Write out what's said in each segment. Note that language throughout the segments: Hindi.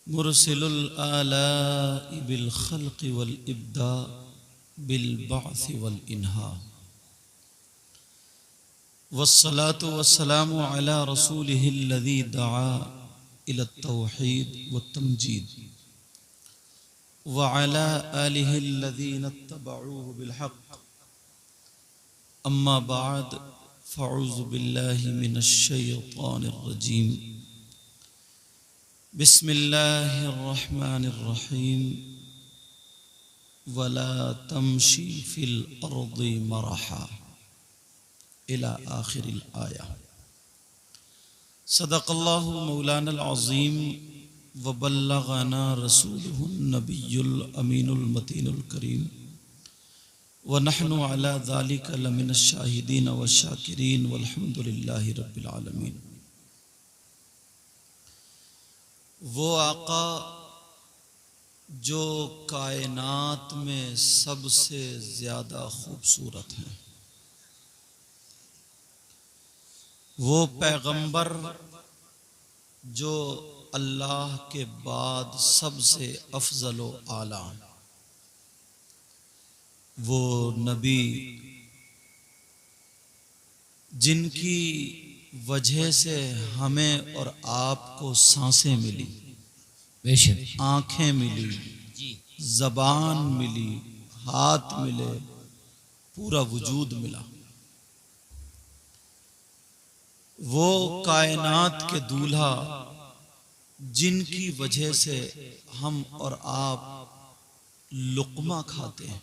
मुरसिलुल आलाइ बिल खल्क़ि वल इब्दा बिल बअस वल इन्हा वस्सलातु वस्सलामु अला रसूलिहिल्लज़ी दआ इलत तौहीद वत तमजीद व अला आलिहिल्लज़ीना इत्तबऊहु बिल हक़्क़ अम्मा बाद फ़अऊज़ु बिल्लाहि मिनश शैतानिर रजीम बिस्मिल्लाहिर्रहमानिर्रहीम वला तमशी फिल अर्दि मरहा इला आखिरिल आया। सदक़ल्लाहु मौलानल अज़ीम व बल्लग़ना रसूलुहुन नबियुल अमीनुल मतीनुल करीम व नहनु अला ज़ालिका लमिनश शाहिदीन व शाकिरीन वल्हम्दुलिल्लाहि रब्बिल आलमीन। वो आका जो कायनात में सबसे ज़्यादा खूबसूरत हैं, वो पैगंबर जो अल्लाह के बाद सबसे अफजल व आला, वो नबी जिनकी वजह से हमें और आपको सांसें मिली, बेशक आंखें मिली, ज़बान मिली, हाथ मिले, पूरा वजूद मिला। वो कायनात के दूल्हा जिनकी वजह से हम और आप लुक़मा खाते हैं,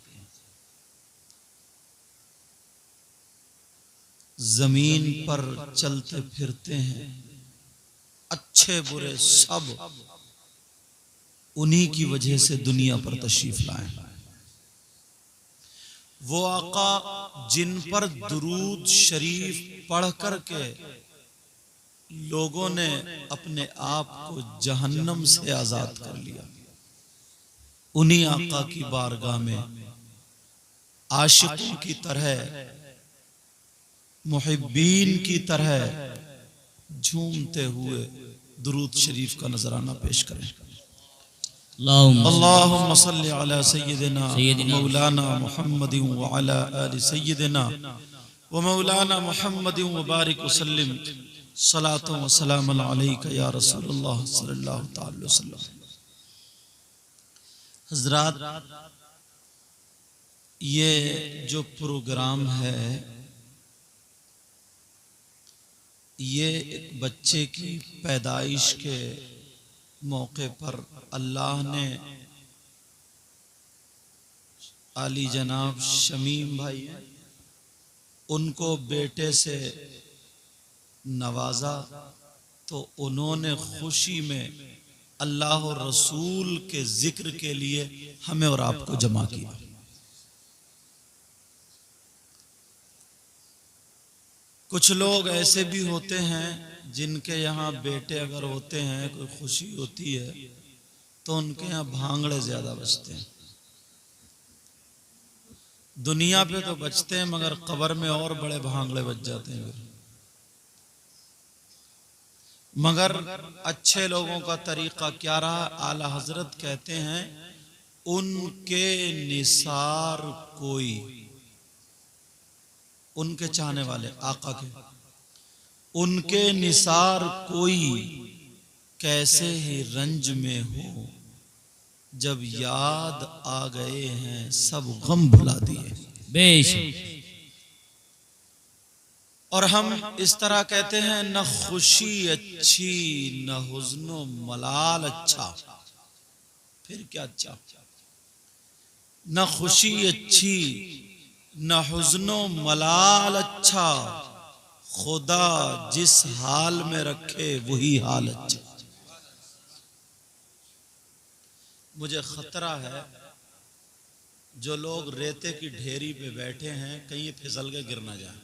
जमीन पर चलते फिरते हैं, अच्छे बुरे सब उन्हीं की वजह से दुनिया पर तशरीफ लाए। वो आका जिन पर दुरूद शरीफ पढ़ कर के लोगों ने अपने आप को जहन्नम से आजाद कर लिया, उन्हीं आका की बारगाह में आशिकों की तरह, मुहिब्बीन की तरह झूमते हुए दुरूद शरीफ का नजराना पेश करें। अल्लाहुम्मा सल्लि अला सय्यिदिना मौलाना मुहम्मदिन व अला आलि सय्यिदिना व मौलाना मुहम्मदिन व बारिक वसल्लिम सलातो व सलामन अलैका या रसूलुल्लाह सल्लल्लाहु तआला अलैहि वसल्लम। हज़रात, ये जो प्रोग्राम है, ये एक बच्चे की पैदाइश के मौके पर अल्लाह ने आली जनाब शमीम भाई उनको बेटे से नवाजा, तो उन्होंने खुशी में अल्लाह और रसूल के जिक्र के लिए हमें और आपको जमा किया। कुछ लोग ऐसे भी होते हैं जिनके यहाँ बेटे अगर होते हैं, कोई खुशी होती है तो उनके यहाँ भांगड़े ज्यादा बजते हैं। दुनिया पे तो बचते हैं मगर कब्र में और बड़े भांगड़े बज जाते हैं। मगर अच्छे लोगों का तरीका क्या रहा? आला हजरत कहते हैं उनके निसार कोई, उनके चाहने वाले आका के, उनके निसार कोई कैसे ही रंज में हो, जब याद आ गए हैं सब गम भुला दिए। बेशक और हम इस तरह कहते हैं न खुशी अच्छी न हुज़्नो मलाल अच्छा। फिर क्या अच्छा? न खुशी अच्छी न हुज़्नो मलाल अच्छा, खुदा जिस हाल में रखे वही हाल अच्छा। मुझे खतरा है जो लोग रेते की ढेरी पे बैठे हैं, कहीं ये फिसल के गिर ना जाए।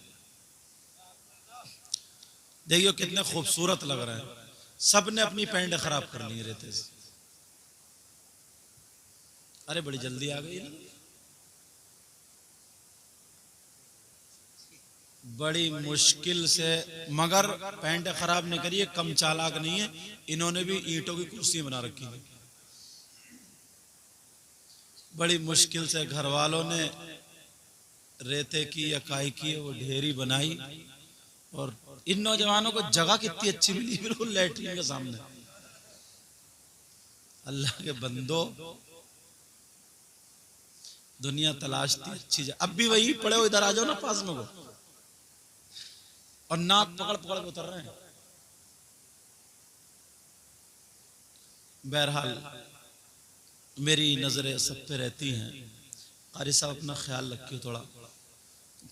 देखियो कितने खूबसूरत लग रहे हैं, सब ने अपनी पैंट खराब कर ली रेते से। अरे बड़ी जल्दी आ गई ना, बड़ी मुश्किल से, मगर पैंट खराब नहीं करिए, कम चालाक नहीं है, इन्होंने भी ईंटों की कुर्सी बना रखी है। बड़ी मुश्किल से घर वालों ने रेते की या काई की वो ढेरी बनाई, और इन नौजवानों को जगह कितनी अच्छी मिली, बिल्कुल लैट्रिन के सामने। अल्लाह के बंदो, दुनिया तलाशती अच्छी जगह। अब भी वही पड़े हो, इधर आ जाओ ना पास में वो, और नाक पकड़ पकड़ के उतर रहे हैं। बहरहाल मेरी नजरें सब पे रहती हैं। कारी साहब अपना ख्याल रखिए, थोड़ा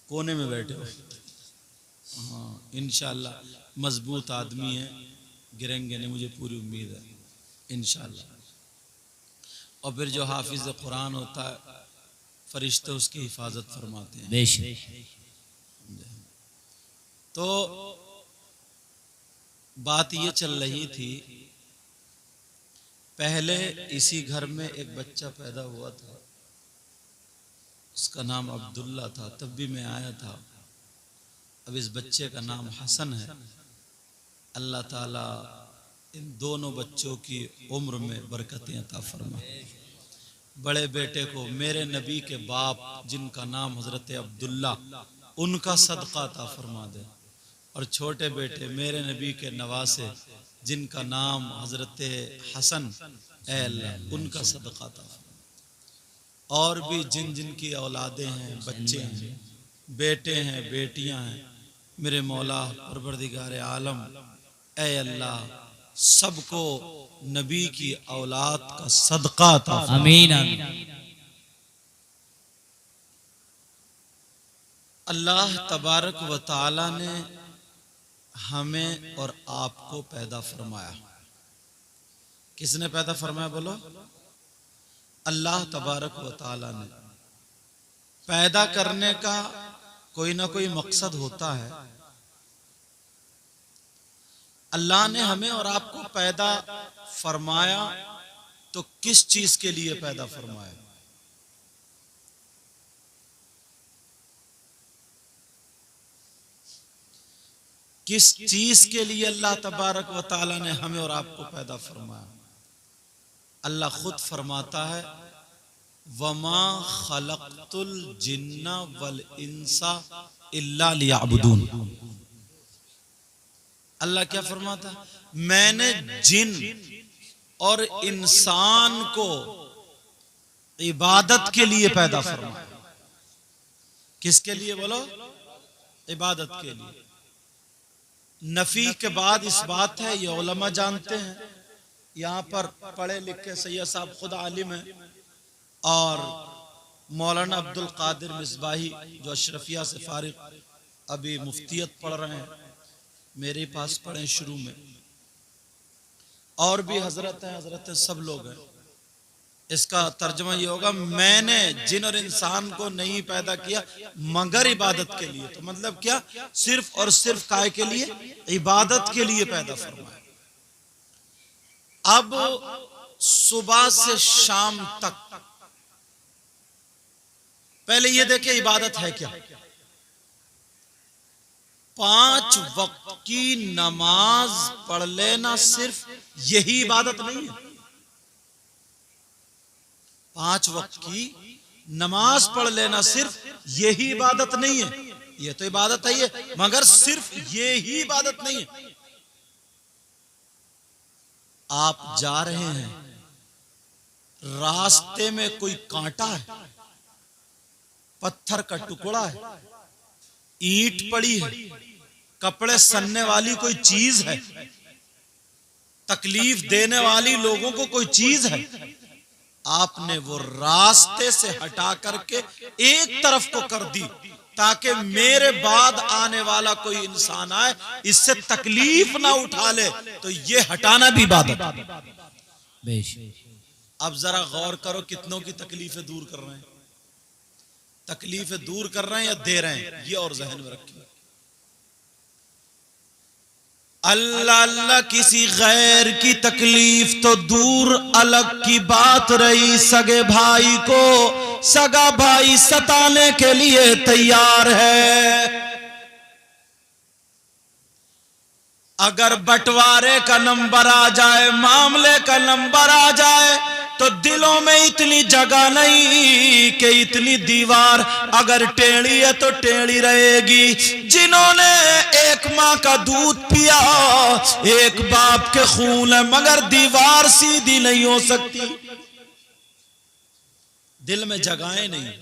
कोने में बैठे हो। हाँ, इंशाअल्लाह मजबूत आदमी है, गिरेंगे नहीं, मुझे पूरी उम्मीद है इंशाअल्लाह। और फिर जो हाफिज कुरान होता है, फरिश्ते उसकी हिफाजत फरमाते हैं। बेशक। तो बात ये चल रही थी, पहले इसी घर में एक बच्चा पैदा हुआ था, उसका नाम अब्दुल्ला था, तब भी मैं आया था। अब इस बच्चे का नाम हसन है। अल्लाह ताला इन दोनों बच्चों की उम्र में बरकतें अता फरमाए। बड़े बेटे को मेरे नबी के बाप जिनका नाम हजरत अब्दुल्ला, उनका सदका अता फरमा दे, और छोटे बेटे मेरे नबी के नवासे जिनका नाम हजरत हसन, ऐ अल्लाह उनका सदका अता फरमा। और भी जिन जिन की औलादें हैं, बच्चे हैं, बेटे हैं, बेटियां हैं, मेरे मौला परवरदिगार आलम, ऐ अल्लाह सबको नबी की औलाद का सदका अता फरमा। आमीन आमीन। अल्लाह तबारक व तआला ने हमें और आपको पैदा फरमाया। किसने पैदा फरमाया बोलो? अल्लाह तबारक व तआला ने। पैदा करने का कोई ना कोई मकसद होता है। अल्लाह ने हमें और आपको पैदा फरमाया तो किस चीज के लिए पैदा फरमाया? किस चीज के लिए अल्लाह तबारक व तआला ने हमें और आपको पैदा फरमाया? अल्लाह खुद फरमाता है, वमा खलक़तुल जिन्ना वल इंसा इल्ला लियअबुदून। अल्लाह क्या फरमाता है? मैंने जिन और इंसान को इबादत के लिए पैदा फरमाया। किसके लिए बोलो? इबादत के लिए। नफी के बाद इस बात है, ये उलमा जानते हैं, यहाँ पर पढ़े लिखे सैयद साहब खुद आलिम है, और मौलाना अब्दुल कादिर मिसबाही जो अशरफिया से फारिग अभी मुफ्तियत पढ़ रहे हैं, मेरे पास पढ़े शुरू में, और भी हजरत हैं, हजरत सब लोग हैं। इसका तर्जुमा ये होगा, मैंने जिन और इंसान को नहीं पैदा किया मगर इबादत के लिए। तो मतलब क्या? सिर्फ और सिर्फ काय के लिए? इबादत के लिए पैदा फरमाया। अब सुबह से शाम तक पहले ये देखे इबादत है क्या। 5 वक्त की नमाज पढ़ लेना सिर्फ यही इबादत नहीं है। 5 वक्त की नमाज पढ़ लेना सिर्फ यही इबादत नहीं है। ये तो इबादत है ये, मगर सिर्फ ये ही इबादत नहीं है। आप जा रहे हैं, रास्ते में कोई कांटा है, पत्थर का टुकड़ा है, ईंट पड़ी है, कपड़े सनने वाली कोई चीज है, तकलीफ देने वाली लोगों को कोई चीज है, आपने वो रास्ते से हटा करके एक तरफ को कर दी ताकि मेरे बाद आने वाला कोई इंसान आए इससे तकलीफ ना उठा ले, तो ये हटाना भी इबादत। अब जरा गौर करो, कितनों की तकलीफें दूर कर रहे हैं? तकलीफें दूर कर रहे हैं या दे रहे हैं? ये और जहन में रखिए। अल्लाह अल्लाह किसी गैर की तकलीफ तो दूर अलग की बात रही, सगे भाई को सगा भाई सताने के लिए तैयार है। अगर बंटवारे का नंबर आ जाए, मामले का नंबर आ जाए, तो दिलों में इतनी जगह नहीं कि इतनी दीवार अगर टेढ़ी है तो टेढ़ी रहेगी। जिन्होंने एक माँ का दूध पिया, एक बाप के खून है, मगर दीवार सीधी नहीं हो सकती। दिल में जगहें नहीं,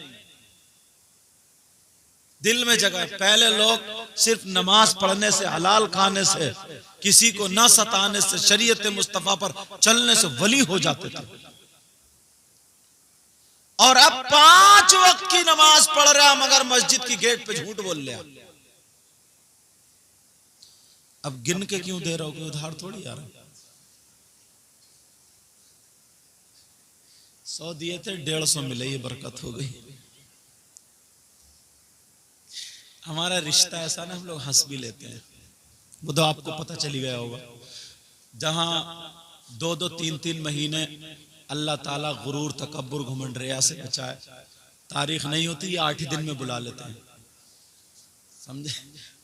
दिल में जगह। पहले लोग सिर्फ नमाज पढ़ने से, हलाल खाने से, किसी को न सताने से, शरीयत मुस्तफा पर चलने से वली हो जाते थे। और अब 5 वक्त की नमाज पढ़ रहा मगर मस्जिद की गेट पे झूठ बोल लिया। अब गिन के क्यों दे रहा हो, उधार थोड़ी आ रहा। 100 दिए थे, 150 मिले, ये बरकत हो गई। हमारा रिश्ता ऐसा ना, हम लोग हंस भी लेते हैं। वो तो आपको पता चली गया होगा, जहां 2-2, 3-3 महीने अल्लाह ताला गुरूर, तकब्बुर, घमंड, रिया से बचाए। तारीख नहीं होती, ये 8 ही दिन में बुला लेते हैं, समझे।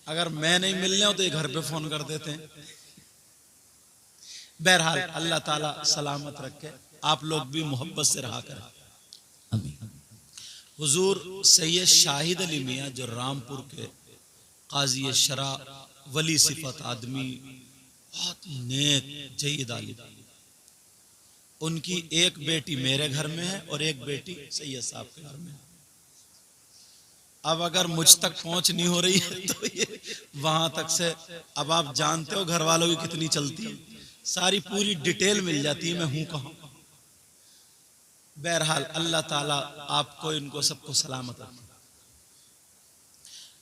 अगर मैं नहीं मिलने हो तो ये घर पे फोन कर देते हैं। बहरहाल अल्लाह ताला सलामत रखे, आप लोग भी मोहब्बत से रहा करें। हुजूर सैयद शाहिद अली मियाँ जो रामपुर के काजी शरा, वली सिफत आदमी, बहुत नेक जय्यद आलिम, उनकी एक बेटी मेरे घर में है और एक बेटी सैयद साहब के घर में है। अब अगर मुझ तक पहुंच नहीं हो रही है तो ये वहां तक से, अब आप जानते हो घर वालों की कितनी चलती है, सारी पूरी डिटेल मिल जाती है मैं हूं कहां। बहरहाल अल्लाह ताला आपको, इनको सबको सलामत रखे।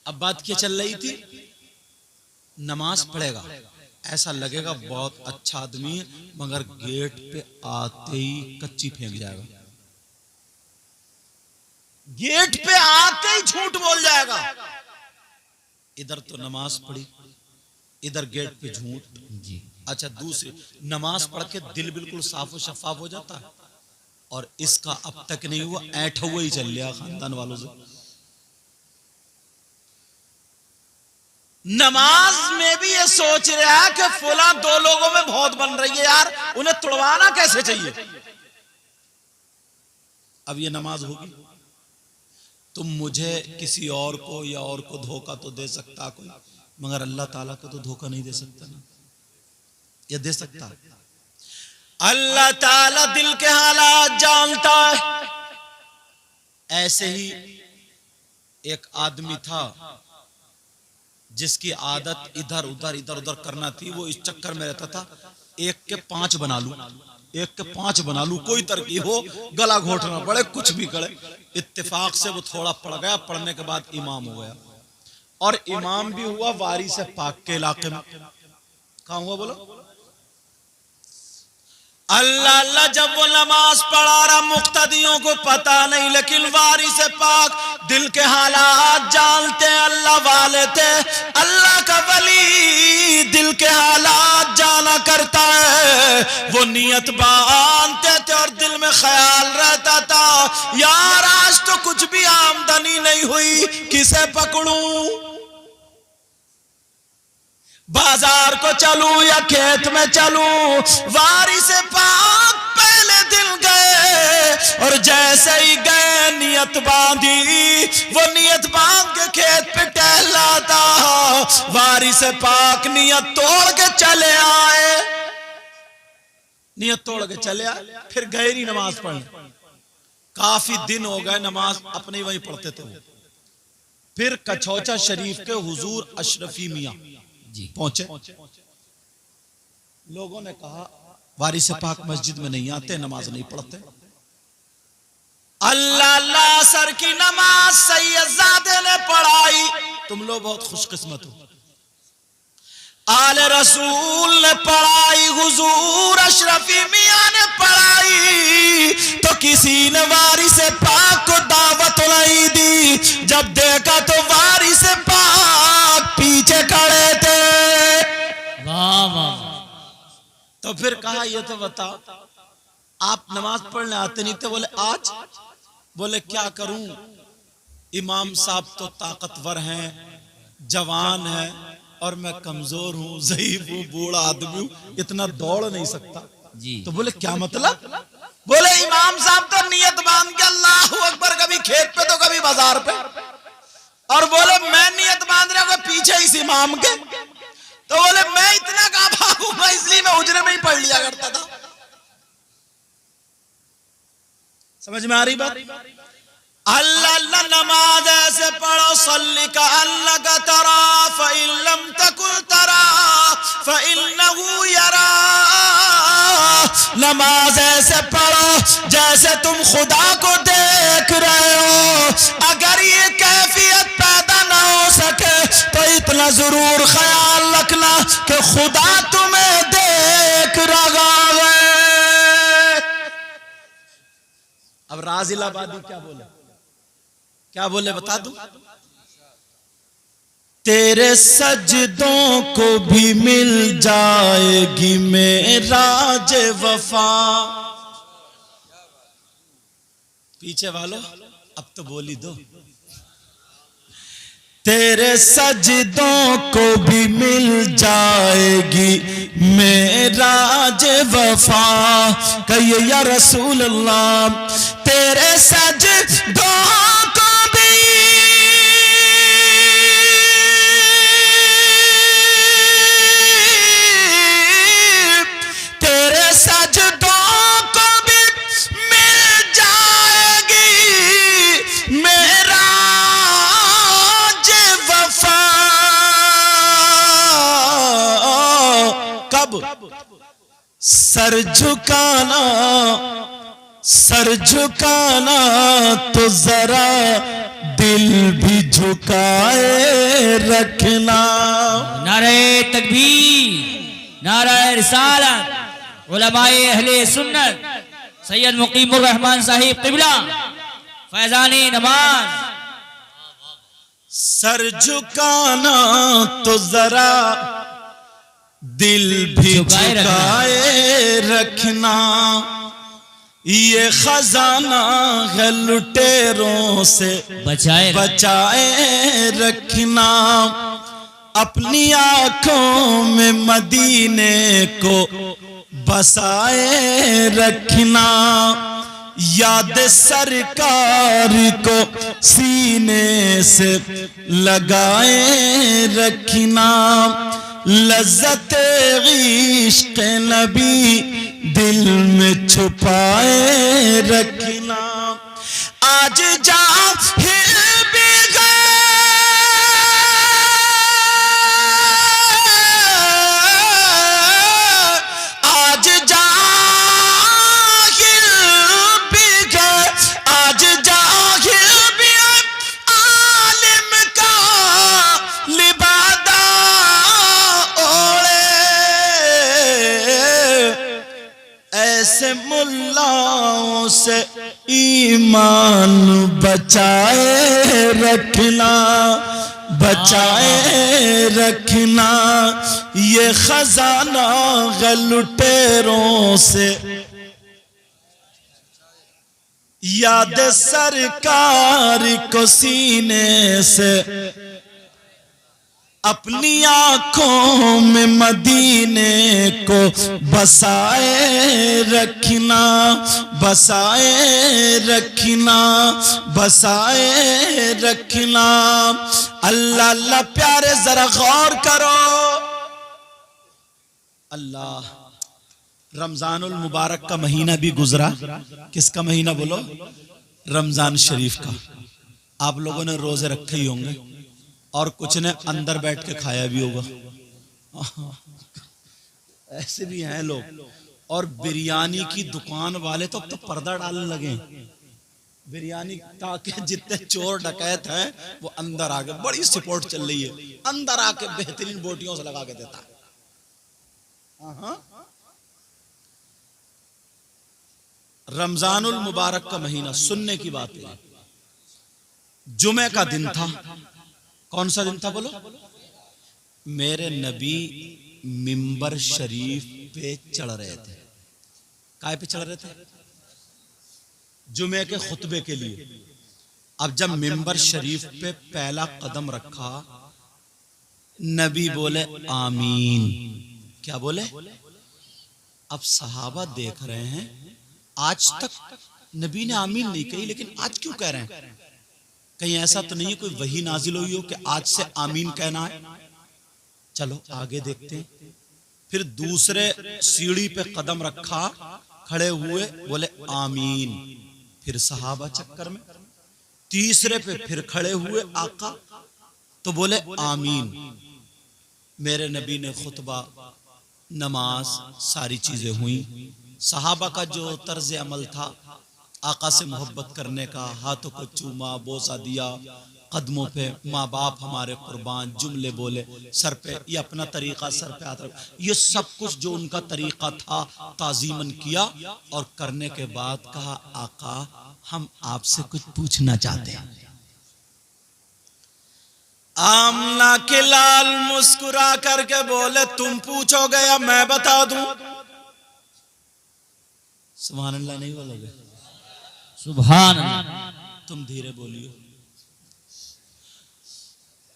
अब बात क्या चल रही थी, नमाज पढ़ेगा, ऐसा लगेगा बहुत अच्छा आदमी है, मगर गेट पे आते ही कच्ची फेंक जाएगा, गेट पे आते ही झूठ बोल जाएगा। इधर तो नमाज पढ़ी, इधर गेट पे झूठ जी। अच्छा, दूसरी नमाज पढ़ के दिल बिल्कुल साफ और शफाफ हो जाता है, और इसका अब तक नहीं हुआ, ऐठ हुआ ही चल लिया खानदान वालों से। नमाज में भी ये सोच रहा है कि फुला 2 लोगों में बहुत बन रही है यार, उन्हें तुड़वाना कैसे चाहिए। अब ये नमाज होगी, तुम मुझे किसी और को या और को धोखा तो दे सकता कोई, मगर अल्लाह ताला को तो धोखा नहीं दे सकता ना, ये दे सकता। अल्लाह ताला दिल के हालात जानता है। ऐसे ही एक आदमी था जिसकी आदत इधर उधर करना थी, वो इस चक्कर में रहता था, 1 के 5 बना लूं, 1 के 5 बना लूं, कोई तरकीब हो, गला घोटना पड़े, कुछ भी करे। इत्तेफाक से वो थोड़ा पड़ गया, पढ़ने के बाद इमाम हो गया, और इमाम भी हुआ वारी से पाक के इलाके में। कहां हुआ बोलो? अल्लाह अल्लाह, जब वो नमाज पढ़ा रहा, मुक्तदियों को पता नहीं, लेकिन वारी से पाक, दिल के हालात जानते हैं, अल्लाह वाले थे। अल्लाह का वली दिल के हालात जाना करता है, वो नियत बांधते थे और दिल में ख्याल रहता था, यार आज तो कुछ भी आमदनी नहीं हुई, किसे पकड़ूं, बाजार को चलूं या खेत में चलूं। वारी से पाक पहले दिन गए, और जैसे ही गए नियत बांधी, वो नियत बांध के खेत पे टहला था। वारी से पाक नियत तोड़ के चले आए, नियत तोड़ के चले आए, फिर गए नहीं नमाज पढ़ने। काफी दिन हो गए नमाज अपने वहीं पढ़ते थे। फिर कछौचा शरीफ के हुजूर अशरफी मियां पहुंचे। लोगों ने कहा वारी से पाक मस्जिद में नहीं आते, नमाज नहीं पढ़ते। अल्लाह अल्लाह, असर की नमाज सैयदजादे ने पढ़ाई। तुम लोग बहुत खुशकिस्मत हो। आले रसूल ने पढ़ाई, हुजूर अशरफी मियां ने पढ़ाई, तो किसी ने वारी से पाक को दावत नहीं दी। जब देखा तो वारी से पाक पीछे खड़े थे। वाह वाह। तो फिर कहा ये तो बताओ, आप नमाज पढ़ने आते नहीं थे? बोले आज। बोले क्या करूं, इमाम साहब तो ताकतवर हैं, जवान हैं, और मैं कमजोर हूँ, ज़ईफ हूँ, बूढ़ा आदमी हूँ, इतना दौड़ नहीं सकता जी। तो बोले क्या मतलब? बोले इमाम साहब तो नियत बांध के अल्लाहू अकबर, कभी खेत पे तो कभी बाजार पे, और बोले मैं नियत बांध रहा हूँ पीछे इस इमाम के, तो बोले मैं इतना कहां भागूंगा, इसलिए मैं उजरे में ही पढ़ लिया करता था। समझ में आ रही बात? अल्लाह अल्लाह नमाज ऐसे पढ़ो, सल्ली का अल्लाह का तरा फ़इल्लम तकुल तरा फ़इन्नहु यरा। नमाज ऐसे पढ़ो जैसे तुम खुदा को देख रहे हो। अगर ये कैफियत पैदा ना हो सके तो इतना जरूर ख्याल रखना कि खुदा तुम्हें देख रहा है। अब राजिलाबादी क्या बोले, क्या बोले बता दूं? तेरे सजदों को भी मिल जाएगी मेराज वफा। पीछे वालों अब तो बोली दो। तेरे सजदों को भी मिल जाएगी मेराज वफा। कहिए या रसूल अल्लाह, तेरे सजदों को भी तेरे सजदों को भी मिल जाएगी मेरा सर झुकाना, सर झुकाना तो जरा दिल भी झुकाए रखना। नारे तकबीर, नारे रिसालत, उलमाए अहले सुन्नत सैयद मुकीमुर रहमान साहिब क़िबला फैजानी नमाज। सर झुकाना तो जरा दिल भी झुकाए रखना। ये खजाना है लुटेरों से बचाए रखना। अपनी आंखों में मदीने को बसाए रखना। याद सरकार को सीने से लगाए रखना। लज्जत इश्क़ नबी दिल में छुपाए रखना। आज जाहिल भी गए, आज जाहिल भी गए, आज जाहिल भी आलिम का लिबादा ऐसे मुल्लाओं से ईमान बचाए रखना, बचाए रखना। ये खजाना है लुटेरों से, याद सरकार को सीने से। अपनी आंखों में मदीने को बसाए रखना, बसाए रखना, बसाए रखना। अल्लाह अल्लाह प्यारे जरा गौर करो। अल्लाह, रमजानुल मुबारक का महीना भी गुजरा। किसका महीना बोलो? रमजान शरीफ का। आप लोगों ने रोजे रखे ही होंगे और कुछ ने अंदर बैठ के खाया भी होगा। ऐसे भी हैं लोग। और बिरयानी की दुकान वाले तो अब तो पर्दा डालने लगे बिरयानी, ताकि जितने चोर डकैत हैं वो अंदर आके, बड़ी सपोर्ट चल रही है, अंदर आके बेहतरीन बोटियों से लगा के देता है। रमजानुल मुबारक का महीना, सुनने की बात है, जुमे का दिन था। कौन सा दिन था बोलो? मेरे नबी मिंबर शरीफ पे चढ़ रहे थे। काय पे चढ़ रहे थे? जुमे के खुतबे के लिए। अब जब मिंबर शरीफ पे पहला कदम रखा, नबी बोले आमीन। क्या बोले? अब सहाबा देख रहे हैं, आज तक नबी ने आमीन नहीं कही, लेकिन आज क्यों कह रहे हैं? कहीं ऐसा तो नहीं है कोई वही नाजिल हुई हो कि आज से आमीन कहना है? चलो आगे देखते हैं। फिर दूसरे सीढ़ी पे कदम रखा, खड़े हुए, बोले आमीन। फिर सहाबा चक्कर में। तीसरे पे फिर खड़े हुए आका, तो बोले आमीन। मेरे नबी ने खुतबा, नमाज, सारी चीजें हुई। सहाबा का जो तर्ज अमल था, आका से मोहब्बत करने का, हाथों को चूमा, बोसा दिया, कदमों पे माँ बाप हमारे कुर्बान, जुमले बोले, सर पे, ये अपना तरीका, सर पे हाथ रख, ये सब कुछ जो उनका तरीका था ताजीमन किया। और करने के बाद कहा आका हम आपसे कुछ पूछना चाहते हैं। आमना के लाल मुस्कुरा करके बोले तुम पूछोगे या मैं बता दूं? सुभान अल्लाह नहीं बोलोगे? सुभान अल्लाह। तुम धीरे बोलियो।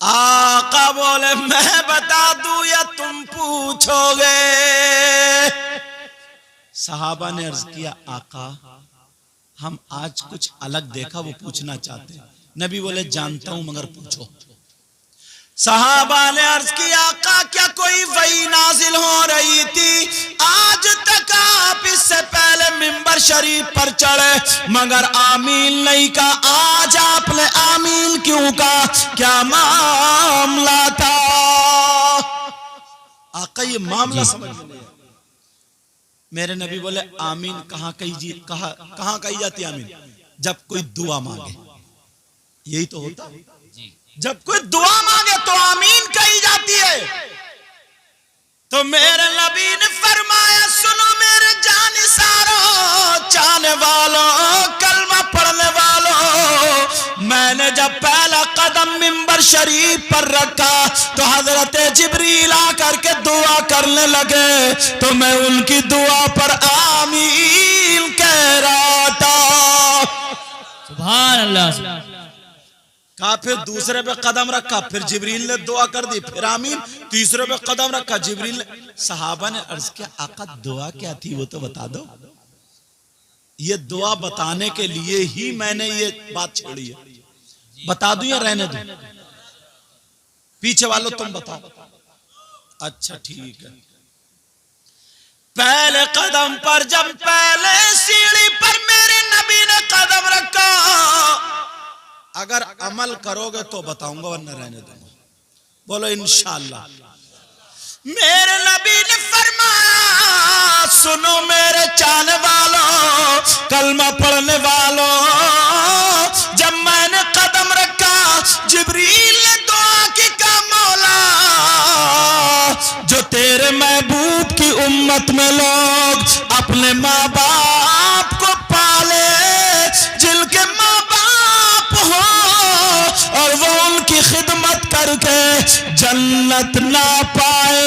आका बोले मैं बता दूं या तुम पूछोगे? सहाबा ने अर्ज किया आका हम आज कुछ अलग देखा, वो पूछना चाहते हैं। नबी बोले जानता हूं मगर पूछो। सहाबा ने अर्ज किया आका क्या कोई वही नाजिल हो रही थी? आज तक आप इससे पहले मिंबर शरीफ पर चढ़े मगर आमीन नहीं कहा, आज आपने आमीन क्यों कहा? क्या मामला था? आका ये मामला समझ में नहीं। मेरे नबी बोले आमीन कहाँ कही जाती आमीन? जब कोई दुआ मांगे, यही तो होता। जब कोई दुआ मांगे तो आमीन कही जाती है। तो मेरे नबी ने फरमाया सुनो मेरे जानिसारों, चाहने वालों, कलमा पढ़ने वालों, मैंने जब पहला कदम मिंबर शरीफ पर रखा तो हजरत जिब्रील आकर के दुआ करने लगे, तो मैं उनकी दुआ पर आमीन कह रहा था। सुभान अल्लाह। कहा फिर दूसरे पे कदम रखा, फिर जिब्रील ने दुआ कर दी, फिर आमीन। तीसरे पे कदम रखा, जिब्रील ने। सहाबा ने अर्ज किया आका दुआ क्या थी वो तो बता दो। ये दुआ बताने के लिए ही मैंने ये बात छेड़ी है। बता दूं या रहने दूं? पीछे वालों तुम बताओ। अच्छा ठीक है। पहले कदम पर जब पहले सीढ़ी पर मेरे नबी ने कदम रखा, अगर अमल करोगे तो बताऊंगा वरना रहने दूंगा। बोलो इंशाअल्लाह। मेरे नबी ने फरमाया सुनो मेरे चाहने वालों, कलमा पढ़ने वालों, जब मैंने कदम रखा जिब्रील ने दुआ की का मौला, जो तेरे महबूब की उम्मत में लोग अपने माँ बाप को पाले, जिनके माँ बाप हो और वो उनकी खिदमत करके जन्नत ना पाए,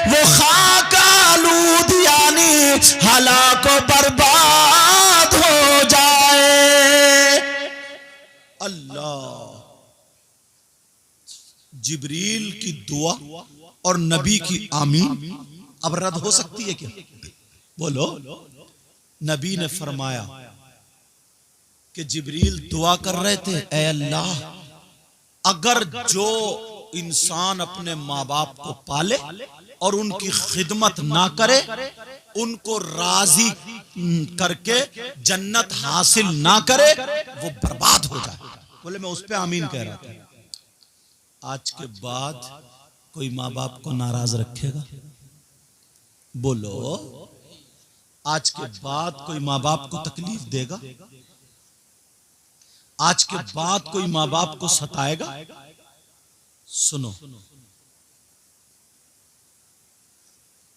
वो खाक आलूद यानी हलाक व बर्बाद हो जाए। अल्लाह। जिब्रील की दुआ और नबी की आमीन अब रद्द हो सकती है क्या? बोलो। नबी ने फरमाया कि जिब्रील दुआ कर रहे थे, ऐ अल्लाह अगर जो इंसान अपने माँ बाप को पाले और उनकी खिदमत ना करे, उनको राजी करके जन्नत हासिल ना करे, वो बर्बाद हो जाए। बोले मैं उस पे आमीन कह रहा था। आज के बाद कोई माँ बाप को नाराज रखेगा? बोलो। आज के बाद कोई माँ बाप को तकलीफ देगा? आज के बाद कोई माँ बाप को सताएगा? सुनो,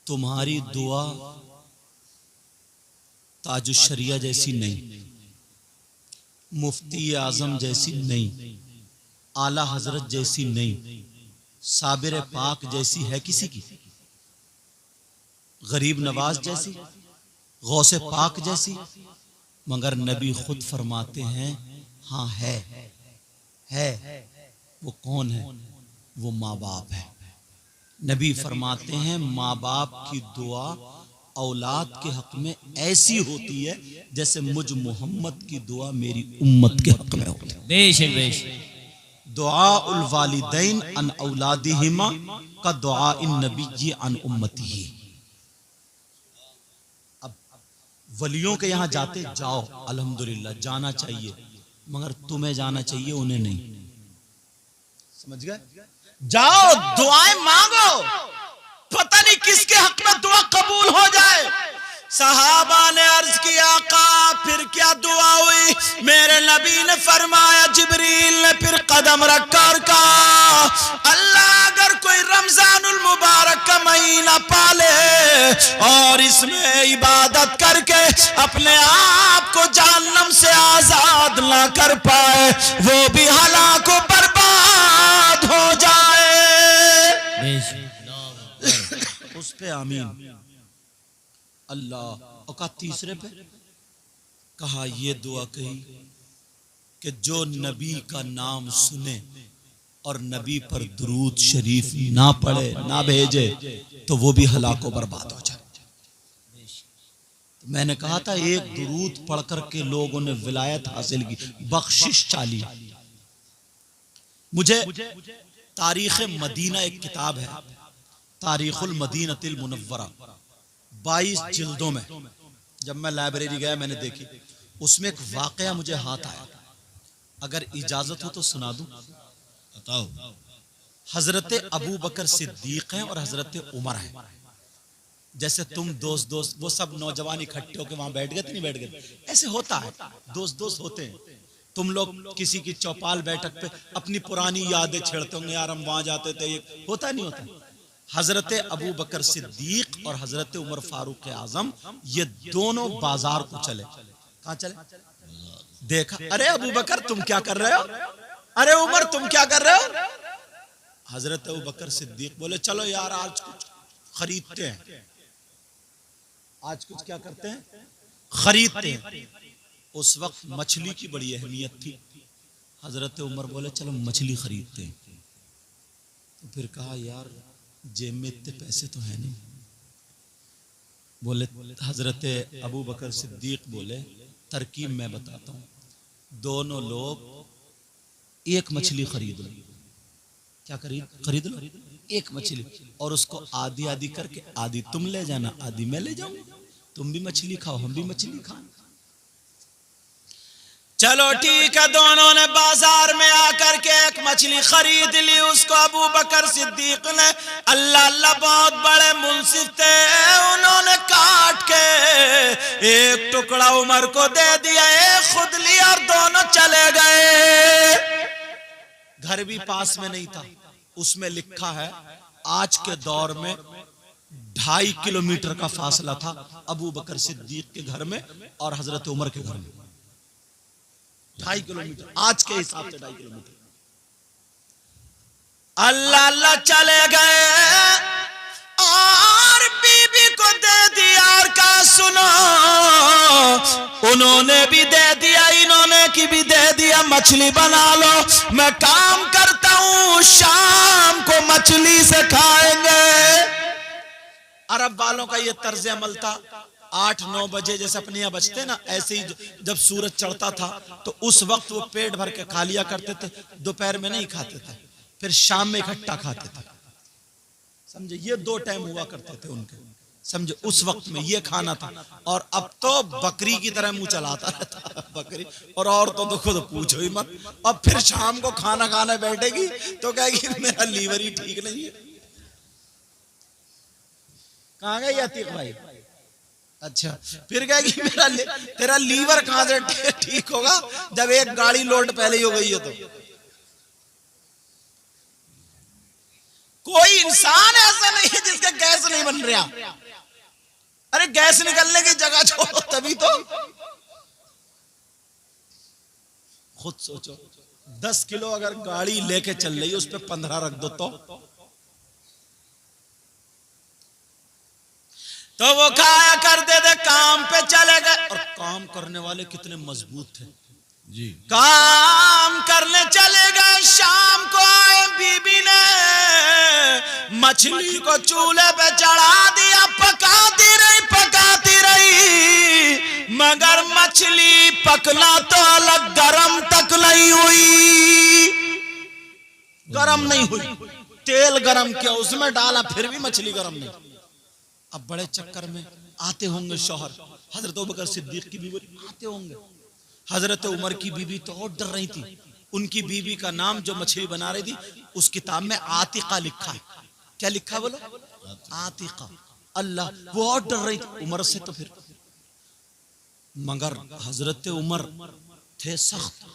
तुम्हारी दुआ ताजुश शरिया जैसी नहीं, मुफ्ती आजम जैसी नहीं, आला हजरत जैसी नहीं, साबिर पाक जैसी है किसी की? गरीब नवाज जैसी, गौसे पाक जैसी? मगर नबी खुद फरमाते हैं हाँ है। वो कौन है? वो माँ बाप है। नबी फरमाते हैं माँ बाप की दुआ औलाद के हक में ऐसी होती है जैसे मुझ मोहम्मद की दुआ मेरी उम्मत के हक में होती है। बेशक बेशक। दुआ उल वालिदैन अन औलादिहिमा का दुआ इन नबी अन उम्मती ही। अब वलियों के यहाँ जाते जाओ, अल्हम्दुलिल्लाह जाना चाहिए, मगर तुम्हें जाना चाहिए, उन्हें नहीं। समझ गए? जाओ दुआएं मांगो, पता नहीं किसके हक में दुआ कबूल हो जाए। सहाबा ने अर्ज किया आका फिर क्या दुआ हुई? मेरे नबी ने फरमाया, जिब्रील ने फिर कदम रखकर कहा, अल्लाह अगर कोई रमजानुल मुबारक का महीना पाले और इसमें इबादत करके अपने आप को जहन्नम से आजाद ना कर पाए, वो भी हलाक व बर्बाद हो जाए। उस पे आमीन। अल्लाह। और कहा तीसरे पे, कहा ये दुआ कही कि जो नबी का नाम सुने और नबी पर दुरूद शरीफ ना पढ़े ना भेजे तो वो भी हलाको बर्बाद हो जाए। तो मैंने कहा था एक दुरूद पढ़ करके लोगों ने विलायत हासिल की, बख्शिश चाली। मुझे तारीख मदीना एक किताब है, तारीखुल मदीनतिल मुनव्वरा, 22 जिल्दों में। जब मैं लाइब्रेरी गया मैंने देखी, उसमें एक वाकया मुझे हाथ आया, अगर इजाजत हो तो सुना दूं। बताओ। हजरत अबू बकर सिद्दीक हैं और हजरत उमर हैं। जैसे तुम दोस्त दोस्त वो सब नौजवान इकट्ठे होकर वहां बैठ गए, नहीं बैठ गए, ऐसे होता है, दोस्त दोस्त होते हैं। तुम लोग किसी की चौपाल बैठक पे अपनी पुरानी यादें छेड़ते होंगे, यार हम वहां जाते थे, ये होता नहीं होता। हजरत अबू बकर सिद्दीक और हजरत उमर फारूक आजम ये दोनों बाजार को चले। कहां चले? देखा, अरे अबू बकर तुम क्या कर रहे हो, अरे उमर तुम क्या कर रहे हो? हजरत अबू बकर सिद्दीक बोले चलो यार आज कुछ खरीदते हैं। आज कुछ क्या करते हैं? खरीदते हैं। उस वक्त मछली की बड़ी अहमियत थी। हजरत उमर बोले चलो मछली खरीदते हैं। तो फिर कहा यार जेब में इतने पैसे तो है नहीं। बोले हजरत अबू बकर सिद्दीक बोले तरकीब मैं बताता हूँ, दोनों लोग एक मछली खरीद लो। क्या खरीद लो एक मछली, और उसको आधी आधी करके, आधी तुम ले जाना आधी मैं ले जाऊंगा, तुम भी मछली खाओ हम भी मछली खाएं। चलो ठीक है, दोनों ने बाजार में आकर के एक मछली खरीद ली। उसको अबू बकर सिद्दीक ने, अल्लाह अल्लाह बहुत बड़े मुंसिफ थे, उन्होंने काट के एक टुकड़ा उमर को दे दिया, एक खुद लिया और दोनों चले गए। घर भी पास में नहीं था। उसमें लिखा है आज के दौर में 2.5 किलोमीटर का फासला था अबू बकर सिद्दीक के घर में और हजरत उमर के घर में। 2.5 किलोमीटर, आज के हिसाब से 2.5 किलोमीटर। अल्लाह अल्लाह चले गए और बीबी को दे दिया और कहा सुनो, उन्होंने भी दे दिया, इन्होंने की भी दे दिया, मछली बना लो, मैं काम करता हूं, शाम को मछली से खाएंगे। अरब वालों का ये तर्ज अमल था। 8-9 बजे जैसे अपने यहाँ बचते ना, ऐसे ही जब सूरज चढ़ता था तो उस वक्त वो पेट भर के खा लिया करते थे, दोपहर में नहीं खाते थे, फिर शाम में इकट्ठा खाते थे। समझे, ये 2 टाइम हुआ करते थे उनके। समझे, उस वक्त में ये खाना था। और अब तो बकरी की तरह मुंह चलाता रहता बकरी, और औरतों तो खुद पूछो ही मत। अब फिर शाम को खाना खाने बैठेगी तो कहेगी मेरा लीवर ही ठीक नहीं है। कहाँ गई अतीक भाई? अच्छा, फिर कहेगी तेरा लीवर कहां से ठीक होगा जब एक गाड़ी लोड पहले ही हो गई हो। तो कोई इंसान ऐसा नहीं है जिसका गैस नहीं बन रहा। अरे गैस निकलने की जगह छोड़ो, तभी तो खुद सोचो 10 किलो अगर गाड़ी लेके चल रही है उस पर 15 रख दो तो वो खाया करते थे, काम पे चले गए। और काम करने वाले कितने मजबूत थे जी। काम करने चले गए, शाम को आए, बीबी ने मछली को चूल्हे पे चढ़ा दिया, पकाती रही, मगर मछली पकना तो अलग, गरम तक नहीं हुई। गरम नहीं हुई, तेल गरम किया, उसमें डाला, फिर भी मछली गरम नहीं। अब बड़े चक्कर में आते होंगे शौहर, हजरत अबू बकर सिद्दीक की बीवी आते होंगे। हजरत उमर की बीवी तो और डर रही थी। उनकी बीवी का नाम जो मछली बना रही थी, उस किताब में आतिका लिखा है। क्या लिखा है बोलो? आतिका। अल्लाह, वो और डर रही थी उमर से। तो फिर मगर हजरत उमर थे सख्त,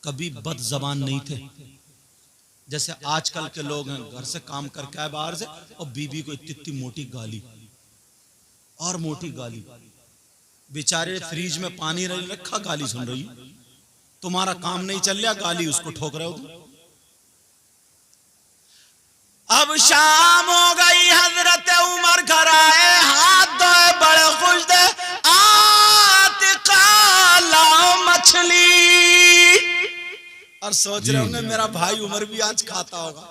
कभी बद जबान नहीं थे। जैसे आजकल के लोग हैं, घर से काम करके आए बाहर से और बीवी को इतनी मोटी गाली और मोटी गाली, बेचारे फ्रिज में पानी रखा, गाली सुन रही, तुम्हारा काम नहीं चल रहा, गाली उसको ठोक रहे हो। अब शाम हो गई, हजरत उमर घर आए, हाथ धोए, बड़े खुश थे, आतिका लाओ मछली। और सोच रहे होंगे मेरा भाई उमर भी आज खाता होगा,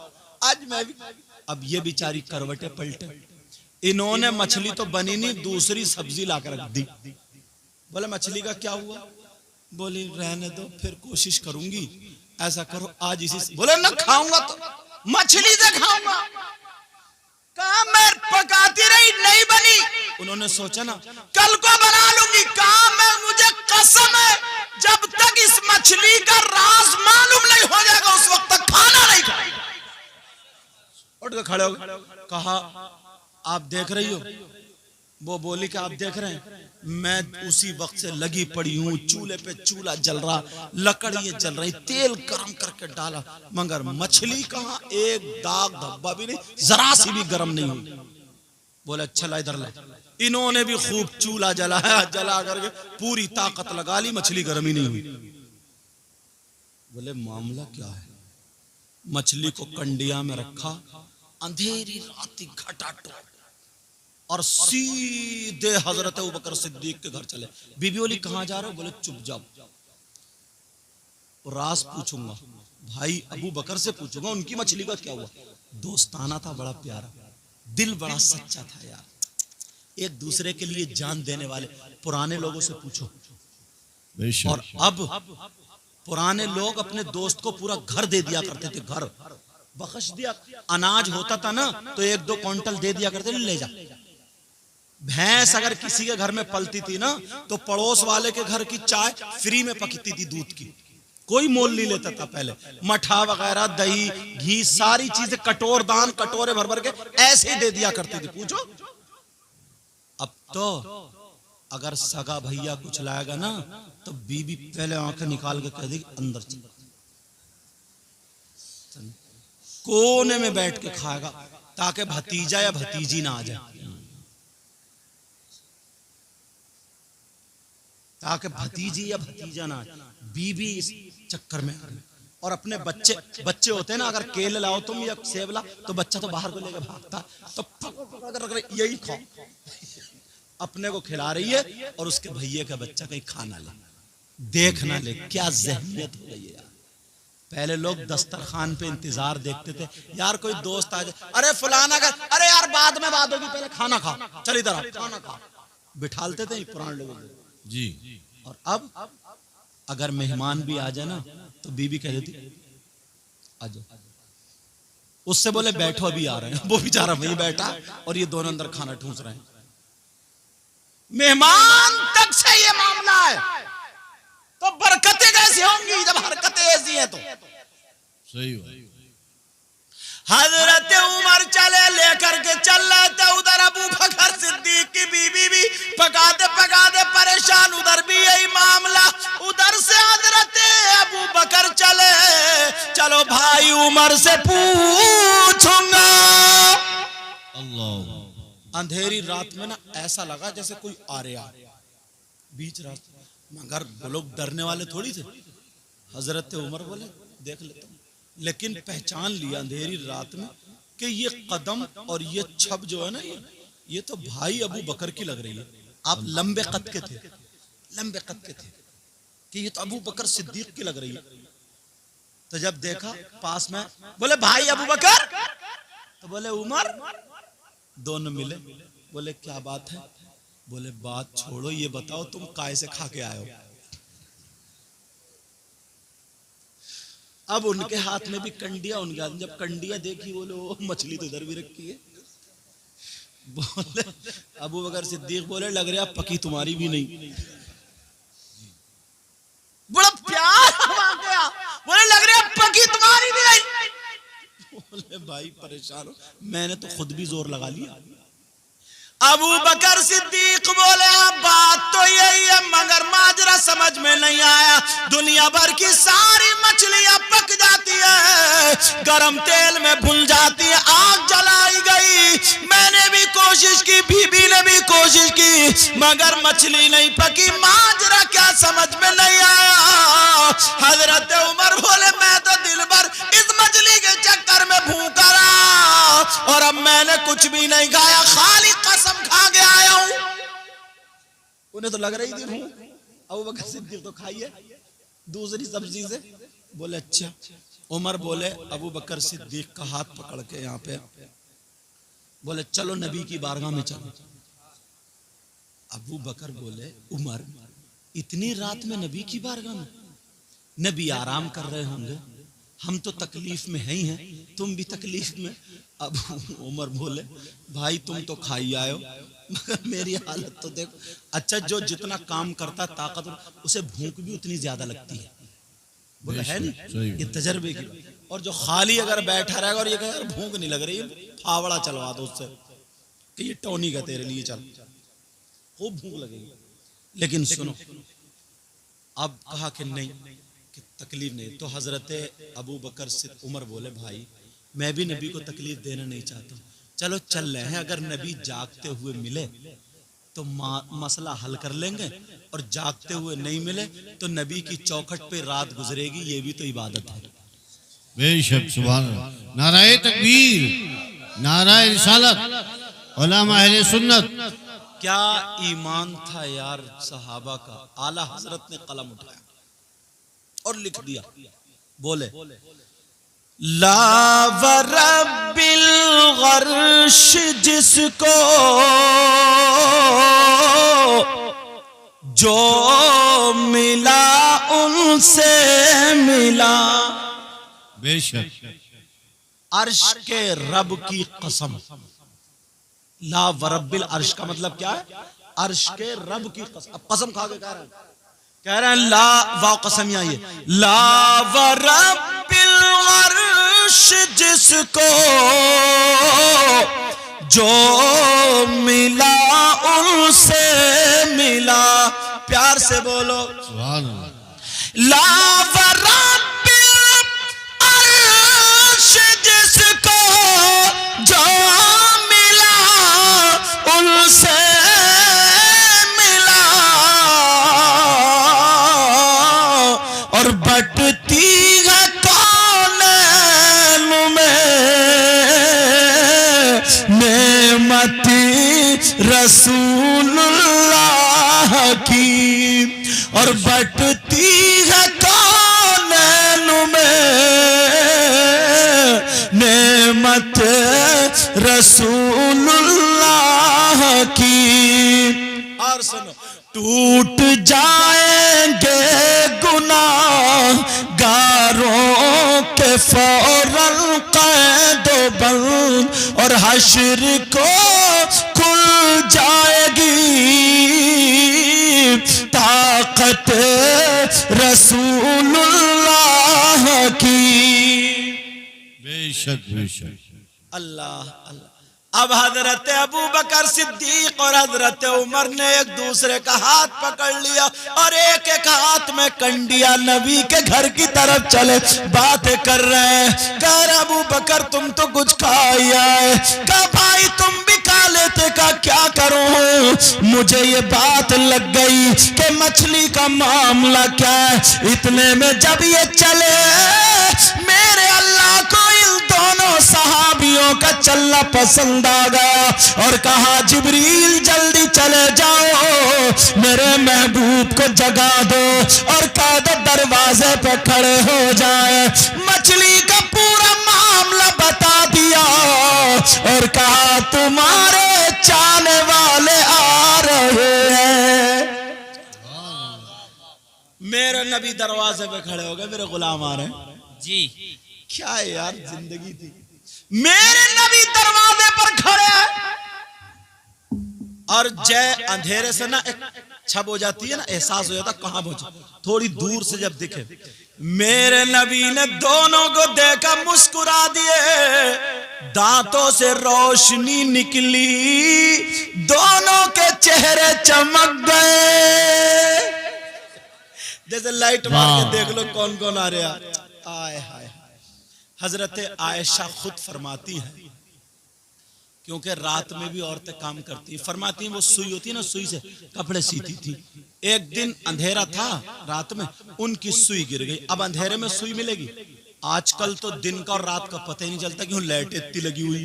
आज मैं भी। अब ये बेचारी करवटे पलटे, इन्होंने मछली तो बनी नहीं, दूसरी सब्जी लाकर रख दी। बोले मछली का क्या हुआ? बोले रहने दो, फिर कोशिश करूंगी। ऐसा करो आज इसी। बोले ना खाऊंगा तो मछली से खाऊंगा। कहा मैं पकाती रही, नहीं बनी। उन्होंने सोचा ना कल को बना लूंगी। कहा मैं, मुझे कसम है, जब तक इस मछली का राज मालूम नहीं हो जाएगा उस वक्त तक खाना नहीं खाएगा। उठ के खड़े हो गए। कहा आप देख रही हो? वो बोली कि आप देख रहे हैं, मैं उसी वक्त से लगी पड़ी हूँ, चूल्हे पे चूल्हा जल रहा, लकड़ियां जल रही, तेल गरम करके डाला, मगर मछली कहाँ, एक दाग धब्बा भी नहीं, जरा सी भी गरम नहीं हुई। बोले अच्छा ला इधर ला। इन्होंने भी खूब चूल्हा जलाया, जला करके पूरी ताकत लगा ली, मछली गर्म ही नहीं हुई। बोले मामला क्या है? मछली को कंडिया में रखा, अंधेरी रात घटाटो, और सीधे हजरत अबू बकर सिद्दीक के घर चले। बीबी बोली कहां जा रहे हो? बोले चुप जाओ, राज पूछूंगा, भाई अबू बकर से पूछूंगा उनकी मछली का क्या हुआ। दोस्ताना था, बड़ा प्यारा, दिल बड़ा सच्चा था यार, एक दूसरे के लिए जान देने वाले। पुराने लोगों से पूछो। और अब पुराने लोग अपने दोस्त को पूरा घर दे दिया करते थे, घर बख्श दिया। अनाज होता था ना तो 1-2 क्विंटल दे दिया करते, ले जा। भैंस अगर किसी के घर में पलती थी ना तो पड़ोस वाले के घर की चाय फ्री में पकती थी, दूध की, कोई मोल नहीं लेता था पहले। मठा वगैरह, दही, घी, सारी चीजें कटोर दान, कटोरे भर भर के ऐसे ही दे दिया करते थे। पूछो। अब तो अगर सगा भैया कुछ लाएगा ना तो बीबी पहले आंखें निकाल के कह देगी अंदर चल, कोने में बैठ के खाएगा ताकि भतीजा या भतीजी ना आ जाए, ताकि भतीजी या भतीजा ना आए। बीबी इस चक्कर में। और अपने बच्चे होते हैं ना, अगर केले लाओ तुम या सेब लाओ तो बच्चा तो बाहर को लेकर भागता, तो पकड़ कर रख रहे, यही खाओ। अपने को खिला रही है और उसके भैये का बच्चा कहीं खाना ले, देखना ले। क्या ज़हनियत हो गई है यार। पहले लोग दस्तरखान पे इंतजार देखते थे, यार कोई दोस्त आ जाए, अरे फलाना का, अरे यार बाद में बात होगी, पहले खाना खा, चल इधर आ, खाना खा, बिठालते थे पुराने लोगों को जी। और अब अगर मेहमान भी आ जाए ना तो बीबी कह देती आ जाओ, उससे बोले बैठो अभी आ रहे हैं, वो बेचारा वही बैठा और ये दोनों अंदर खाना ठूस रहे हैं। मेहमान तक से ये मामला है, तो बरकतें कैसी होंगी जब हरकतें ऐसी हैं। तो सही है। हजरत उमर चले, लेकर के चल रहे थे उधर अबू बकर सिद्दीक की बीबी भी पकाते पकाते परेशान, उधर भी यही मामला। उधर से हजरत अबू बकर चले, चलो भाई उमर से पूछूंगा। अल्लाह। अंधेरी रात में ना ऐसा लगा जैसे कोई आ रहा बीच रास्ते, मगर वो लोग डरने वाले थोड़ी थे। हजरत उमर बोले देख लेता हूं, लेकिन पहचान लिया अंधेरी रात में कि ये कदम और ये छब जो है ना, ये तो भाई अबू बकर की लग रही है। आप लंबे कद के थे, लंबे कद के थे, कि ये तो अबू बकर सिद्दीक की लग रही है। तो जब देखा पास में, बोले भाई अबू बकर, तो तो बोले उमर, दोनों मिले, बोले क्या बात है? बोले बात छोड़ो, ये बताओ तुम काय से खा के आए हो? अब उनके हाथ में भी कंडिया, उनके हाथ में जब कंडिया देखी, बोले वो मछली तो इधर भी रखी है। बोले अबू बकर सिद्दीक बोले लग रहा पकी तुम्हारी भी नहीं। बड़ा प्यार आ गया, बोले लग रहा पकी तुम्हारी भी नहीं। बोले भाई परेशान हो, मैंने तो खुद भी जोर लगा लिया। अबू बकर सिद्दीक बोले बात तो यही है, मगर माजरा समझ में नहीं आया। दुनिया भर की सारी मछलियां पक जाती है, गरम तेल में भुन जाती है, आग जलाई गई। मैंने भी कोशिश की, बीबी ने भी कोशिश की, मगर मछली नहीं पकी। माजरा क्या समझ में नहीं आया। हजरत उमर बोले मैं तो दिल भर इस मछली के चक्कर में भूखा रहा, और अब मैंने कुछ भी नहीं खाया, खाली कसम खा के आया हूं। उन्हें तो लग रही थी भूख। अबू बकर सिद्दीक तो खाइए दूसरी सब्जी से। बोले अच्छा। उमर बोले अबू बकर सिद्दीक का हाथ पकड़ के यहाँ पे, बोले चलो नबी की बारगाह में चलो। अबू बकर बोले उमर, इतनी रात में नबी की बारगाह में? नबी आराम कर रहे होंगे, हम तो तकलीफ में ही हैं, तुम भी तकलीफ में। अब उमर बोले भाई तुम तो खाई आए हो, मगर मेरी हालत तो देखो। अच्छा जो जितना काम करता ताकत, उसे भूख भी उतनी ज्यादा लगती है। बोले है नहीं, ये तजर्बे की। और जो खाली अगर बैठा रहेगा और ये कहे भूख नहीं लग रही, फावड़ा चलवा दो उससे कि ये टोनी का तेरे लिए चल, खूब भूख लगेगी। लेकिन सुनो, अब कहा कि नहीं, कि तकलीफ नहीं। तो हजरत अबू बकर से उमर बोले भाई मैं भी नबी को तकलीफ देना नहीं चाहता, चलो चल रहे हैं। अगर नबी जागते हुए मिले तो मसला हल कर लेंगे, और जागते हुए नहीं मिले तो नबी की चौखट पे रात गुजरेगी, ये भी तो इबादत है। बेशक सुभान अल्लाह। नाराए तकबीर, नाराए रिसालत, उलमा अहले सुन्नत। क्या ईमान था यार सहाबा का। आला हजरत ने कलम उठाया और लिख दिया। बोले ला वरब्बिल गर्श जिसको जो मिला उनसे मिला। बेशक अर्श के रब की कसम। ला वरब्बिल अर्श का मतलब क्या है? अर्श के रब की कसम। अब कसम खा के कह रहे हैं ला वाव कसमिया, ये ला वरब्बिल अर्श जिसको जो मिला उनसे मिला। प्यार से बोलो सुभान अल्लाह। ला वरब्बिल अर्श जिसको जो मिला उनसे मिला, और बटती है कौनैन में नेमती रसूलुल्लाह की, और बटती है कौनैन में नेमत रसूलुल्लाह की। और सुनो, टूट जाएंगे गुनाहगारों के फौरन कैद बंद, और हश्र को खुल जाएगी ताकत रसूलुल्लाह की। बेशक बेशक। अल्लाह अल्लाह। अब हजरत अबू बकर सिद्दीक और हजरत उमर ने एक दूसरे का हाथ पकड़ लिया, और एक एक हाथ में कंडिया नबी के घर की तरफ चले, बातें कर रहे हैं। कह अबू बकर तुम तो कुछ खाई आए। कहा भाई तुम भी खा लेते। का क्या करूं, मुझे ये बात लग गई कि मछली का मामला क्या है। इतने में जब ये चले, मेरे अल्लाह को इन दोनों सहाबियों का चलना पसंद आ गया, और कहा जिब्रील जल्दी चले जाओ, मेरे महबूब को जगा दो, और कहा दो दरवाजे पे खड़े हो जाए। मछली का पूरा मामला बता दिया। और कहा तुम्हारे चाहने वाले आ रहे हैं। मेरे नबी दरवाजे पे खड़े हो गए, मेरे गुलाम आ रहे हैं जी। क्या है यार जिंदगी थी। मेरे नबी दरवाजे पर खड़े हैं और जय अंधेरे से ना एक छब हो जाती है ना, एहसास हो जाता कहां पहुंचे, थोड़ी दूर से जब दिखे मेरे नबी ने दोनों को देखा, मुस्कुरा दिए, दांतों से रोशनी निकली, दोनों के चेहरे चमक गए। जैसे लाइट मार के देख लो कौन कौन आ रहा। आए हाय। हजरत आयशा खुद फरमाती है, क्योंकि रात में भी औरतें काम करती हैं, फरमाती हैं वो सुई होती है ना, सुई से कपड़े सीती थी। एक दिन अंधेरा था रात में, उनकी सुई गिर गई। अब अंधेरे में सुई मिलेगी? आजकल तो दिन का और रात का पता ही नहीं चलता, क्यों लाइट इतनी लगी हुई।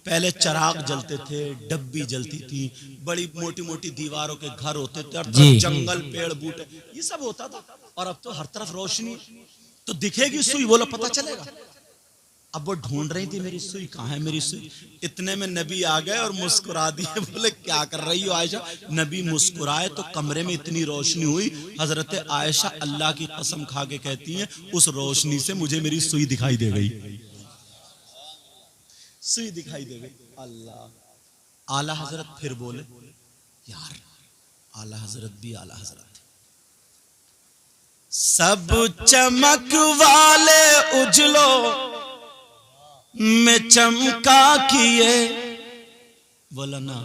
पहले चराग जलते थे, डब्बी जलती थी, बड़ी मोटी मोटी दीवारों के घर होते थे, और जंगल पेड़ बूटे ये सब होता था। और अब तो हर तरफ रोशनी, तो दिखेगी सुई, बोलो पता चलेगा। अब वो ढूंढ रही थी मेरी सुई कहाँ है, मेरी सुई। इतने में नबी आ गए और मुस्कुरा दिए। बोले क्या कर रही हो आयशा? नबी मुस्कुराए तो कमरे में इतनी रोशनी हुई। हजरत आयशा अल्लाह की कसम खा के कहती हैं, उस रोशनी से मुझे मेरी सुई दिखाई दे गई, सुई दिखाई दे गई। अल्लाह। आला हजरत फिर बोले, यार आला हजरत भी आला हजरत, सब चमक वाले उजलो में चमका किए, बोला ना,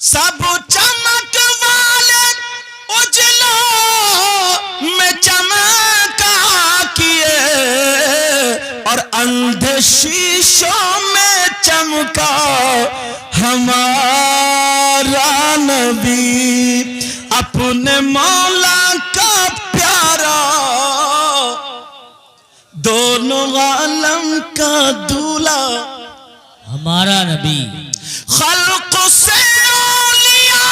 सब चमक वाले उजलो में चमका किए, और अंधे शीशों में चमका हमारा नबी, अपने मौला का प्यारा, दोनों आलम का दूल्हा हमारा नबी। खल्क से औलिया,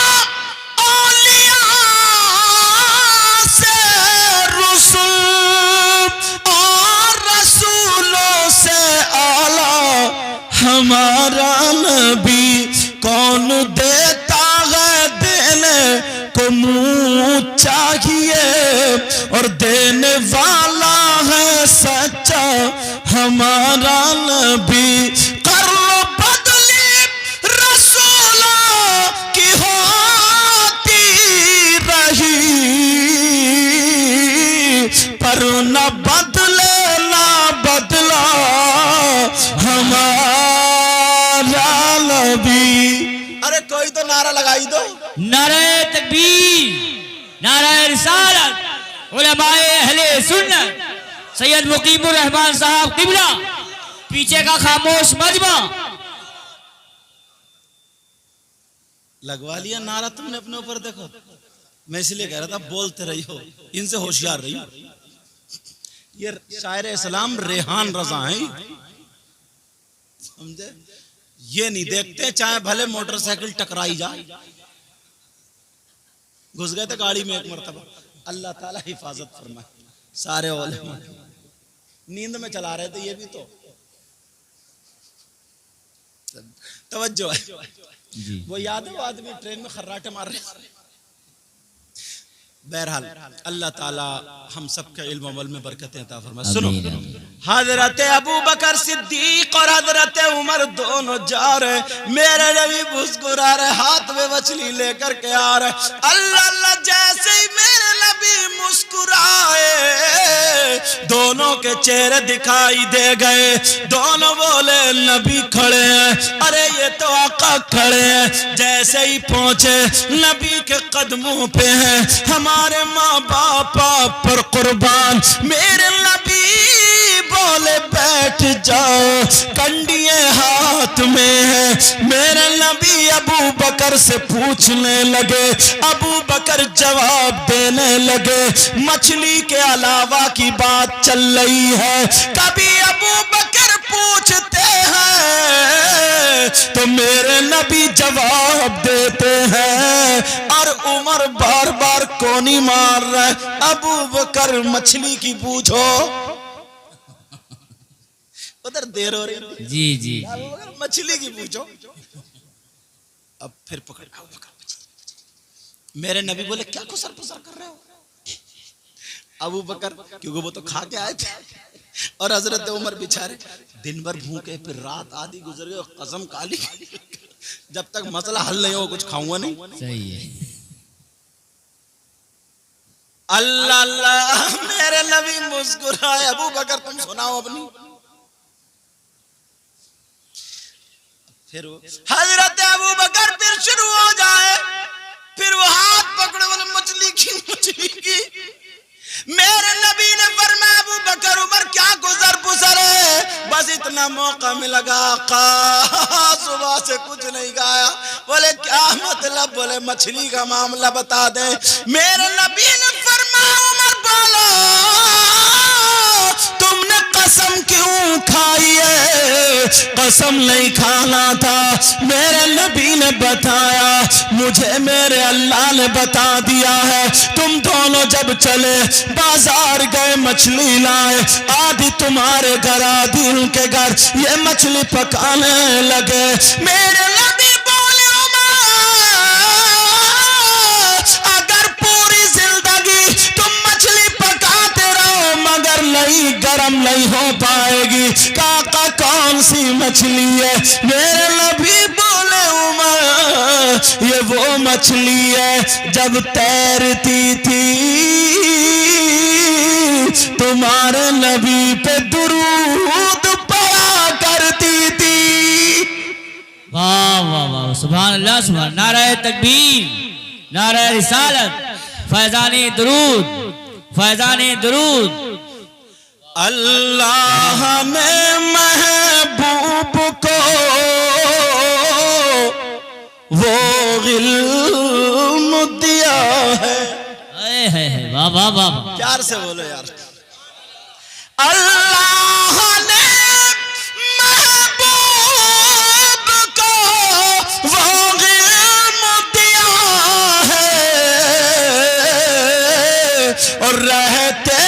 औलिया से रसूल, और रसूलों से आला हमारा नबी। कौन देता है देने को मुंह चाहिए, और देने वाला है सच्चा हमारा नबी। कर लो बदली रसूलों की होती रही, पर न बदले ना बदला हमारा नबी। अरे कोई तो नारा लगाई दो। नारे तकबीर, नारे रिसालत, उलमाए अहले सुन्नत, सैयद मुकीमुर रहमान साहब किबला, पीछे का खामोश मजमा। लगवा लिया नारा तुमने अपने ऊपर। देखो मैं इसलिए कह रहा था बोलते रही हो, इनसे होशियार रही। ये शायर इस्लाम रेहान रजा है, समझे? ये नहीं देखते चाहे भले मोटरसाइकिल टकराई जाए। घुस गए थे गाड़ी में एक मरतबा, अल्लाह ताला हिफाजत फरमाए। सारे उलमा नींद में चला रहे थे, ये भी तो तवज्जो है। वो याद है वो आदमी ट्रेन में खर्राटे मार रहे। बहरहाल अल्लाह ताला हम सबके इल्म अमल में बरकतें अता फरमाए। सुनो, हजरत अबू बकर सिद्दीक और हजरत उमर दोनों जा रहे, मेरे नबी मुस्कुरा रहे, हाथ में मछली लेकर के आ रहे। अल्लाह अल्लाह, जैसे ही मेरे नबी मुस्कुराए, दोनों के चेहरे दिखाई दे गए। दोनों बोले नबी खड़े हैं, अरे ये तो आका खड़े हैं। जैसे ही पहुंचे नबी के कदमों पे हैं हमारे माँ बाप पर कुर्बान। मेरे नबी बोले बैठ जाओ, कंडिये हाथ में है। मेरे नबी अबू बकर से पूछने लगे, अबू बकर जवाब देने लगे। मछली के अलावा की बात चल रही है। कभी अबू बकर पूछते हैं तो मेरे नबी जवाब देते हैं, और उमर बार बार कोनी मार रहा है। अबू बकर मछली की पूछो, उधर देर हो रही। जी जी अबू बकर मछली की पूछो। अब फिर पकड़ अबू बकर मछली। मेरे नबी बोले क्या खुसर पुसर कर रहे हो? अबू बकर क्योंकि वो तो खा के आए थे, और हजरत उमर बेचारे दिन भर भूखे, फिर रात आधी गुजर गई, कसम काली जब तक मसला हल नहीं हो कुछ खाऊंगा नहीं। सही है। अल्लाह अल्लाह, मेरे नबी मुस्कुराए। अबू बकर तुम सुनाओ अपनी। फिर हजरत अबू बकर फिर शुरू हो जाए, फिर वो हाथ पकड़े बोले मछली की। मेरे नबी ने फरमाया अबू बकर उमर क्या गुजर पुसर है, बस इतना मौका मिलेगा। आका सुबह से कुछ नहीं खाया। बोले क्या मतलब? बोले मछली का मामला बता दे। मेरे नबी ने फरमाया उमर बोलो तुमने कसम क्यों खाई है? कसम नहीं खाना था। मेरे नबी ने बताया, मुझे मेरे अल्लाह ने बता दिया है। तुम दोनों जब चले बाजार गए, मछली लाए, आधी तुम्हारे घर आधी उनके घर, ये मछली पकाने लगे। मेरे नबी बोले अगर पूरी जिंदगी तुम मछली पकाते रहो मगर नहीं गरम नहीं हो पाएगी। काका कौन सी मछली है? मेरे नबी बोले उमर ये वो मछली है जब तैरती थी तुम्हारे नबी पे दुरूद पढ़ा करती थी। वाह वाह वाह, सुभान अल्लाह सुभान। नाराए तकबीर, नाराए रिसालत, फैजाने दुरूद, फैजाने दुरूद। अल्लाह ने महबूब को वो इल्म दिया है। वाह वाह वाह, प्यार से बोलो यार। अल्लाह ने महबूब को वो इल्म दिया है, और रहते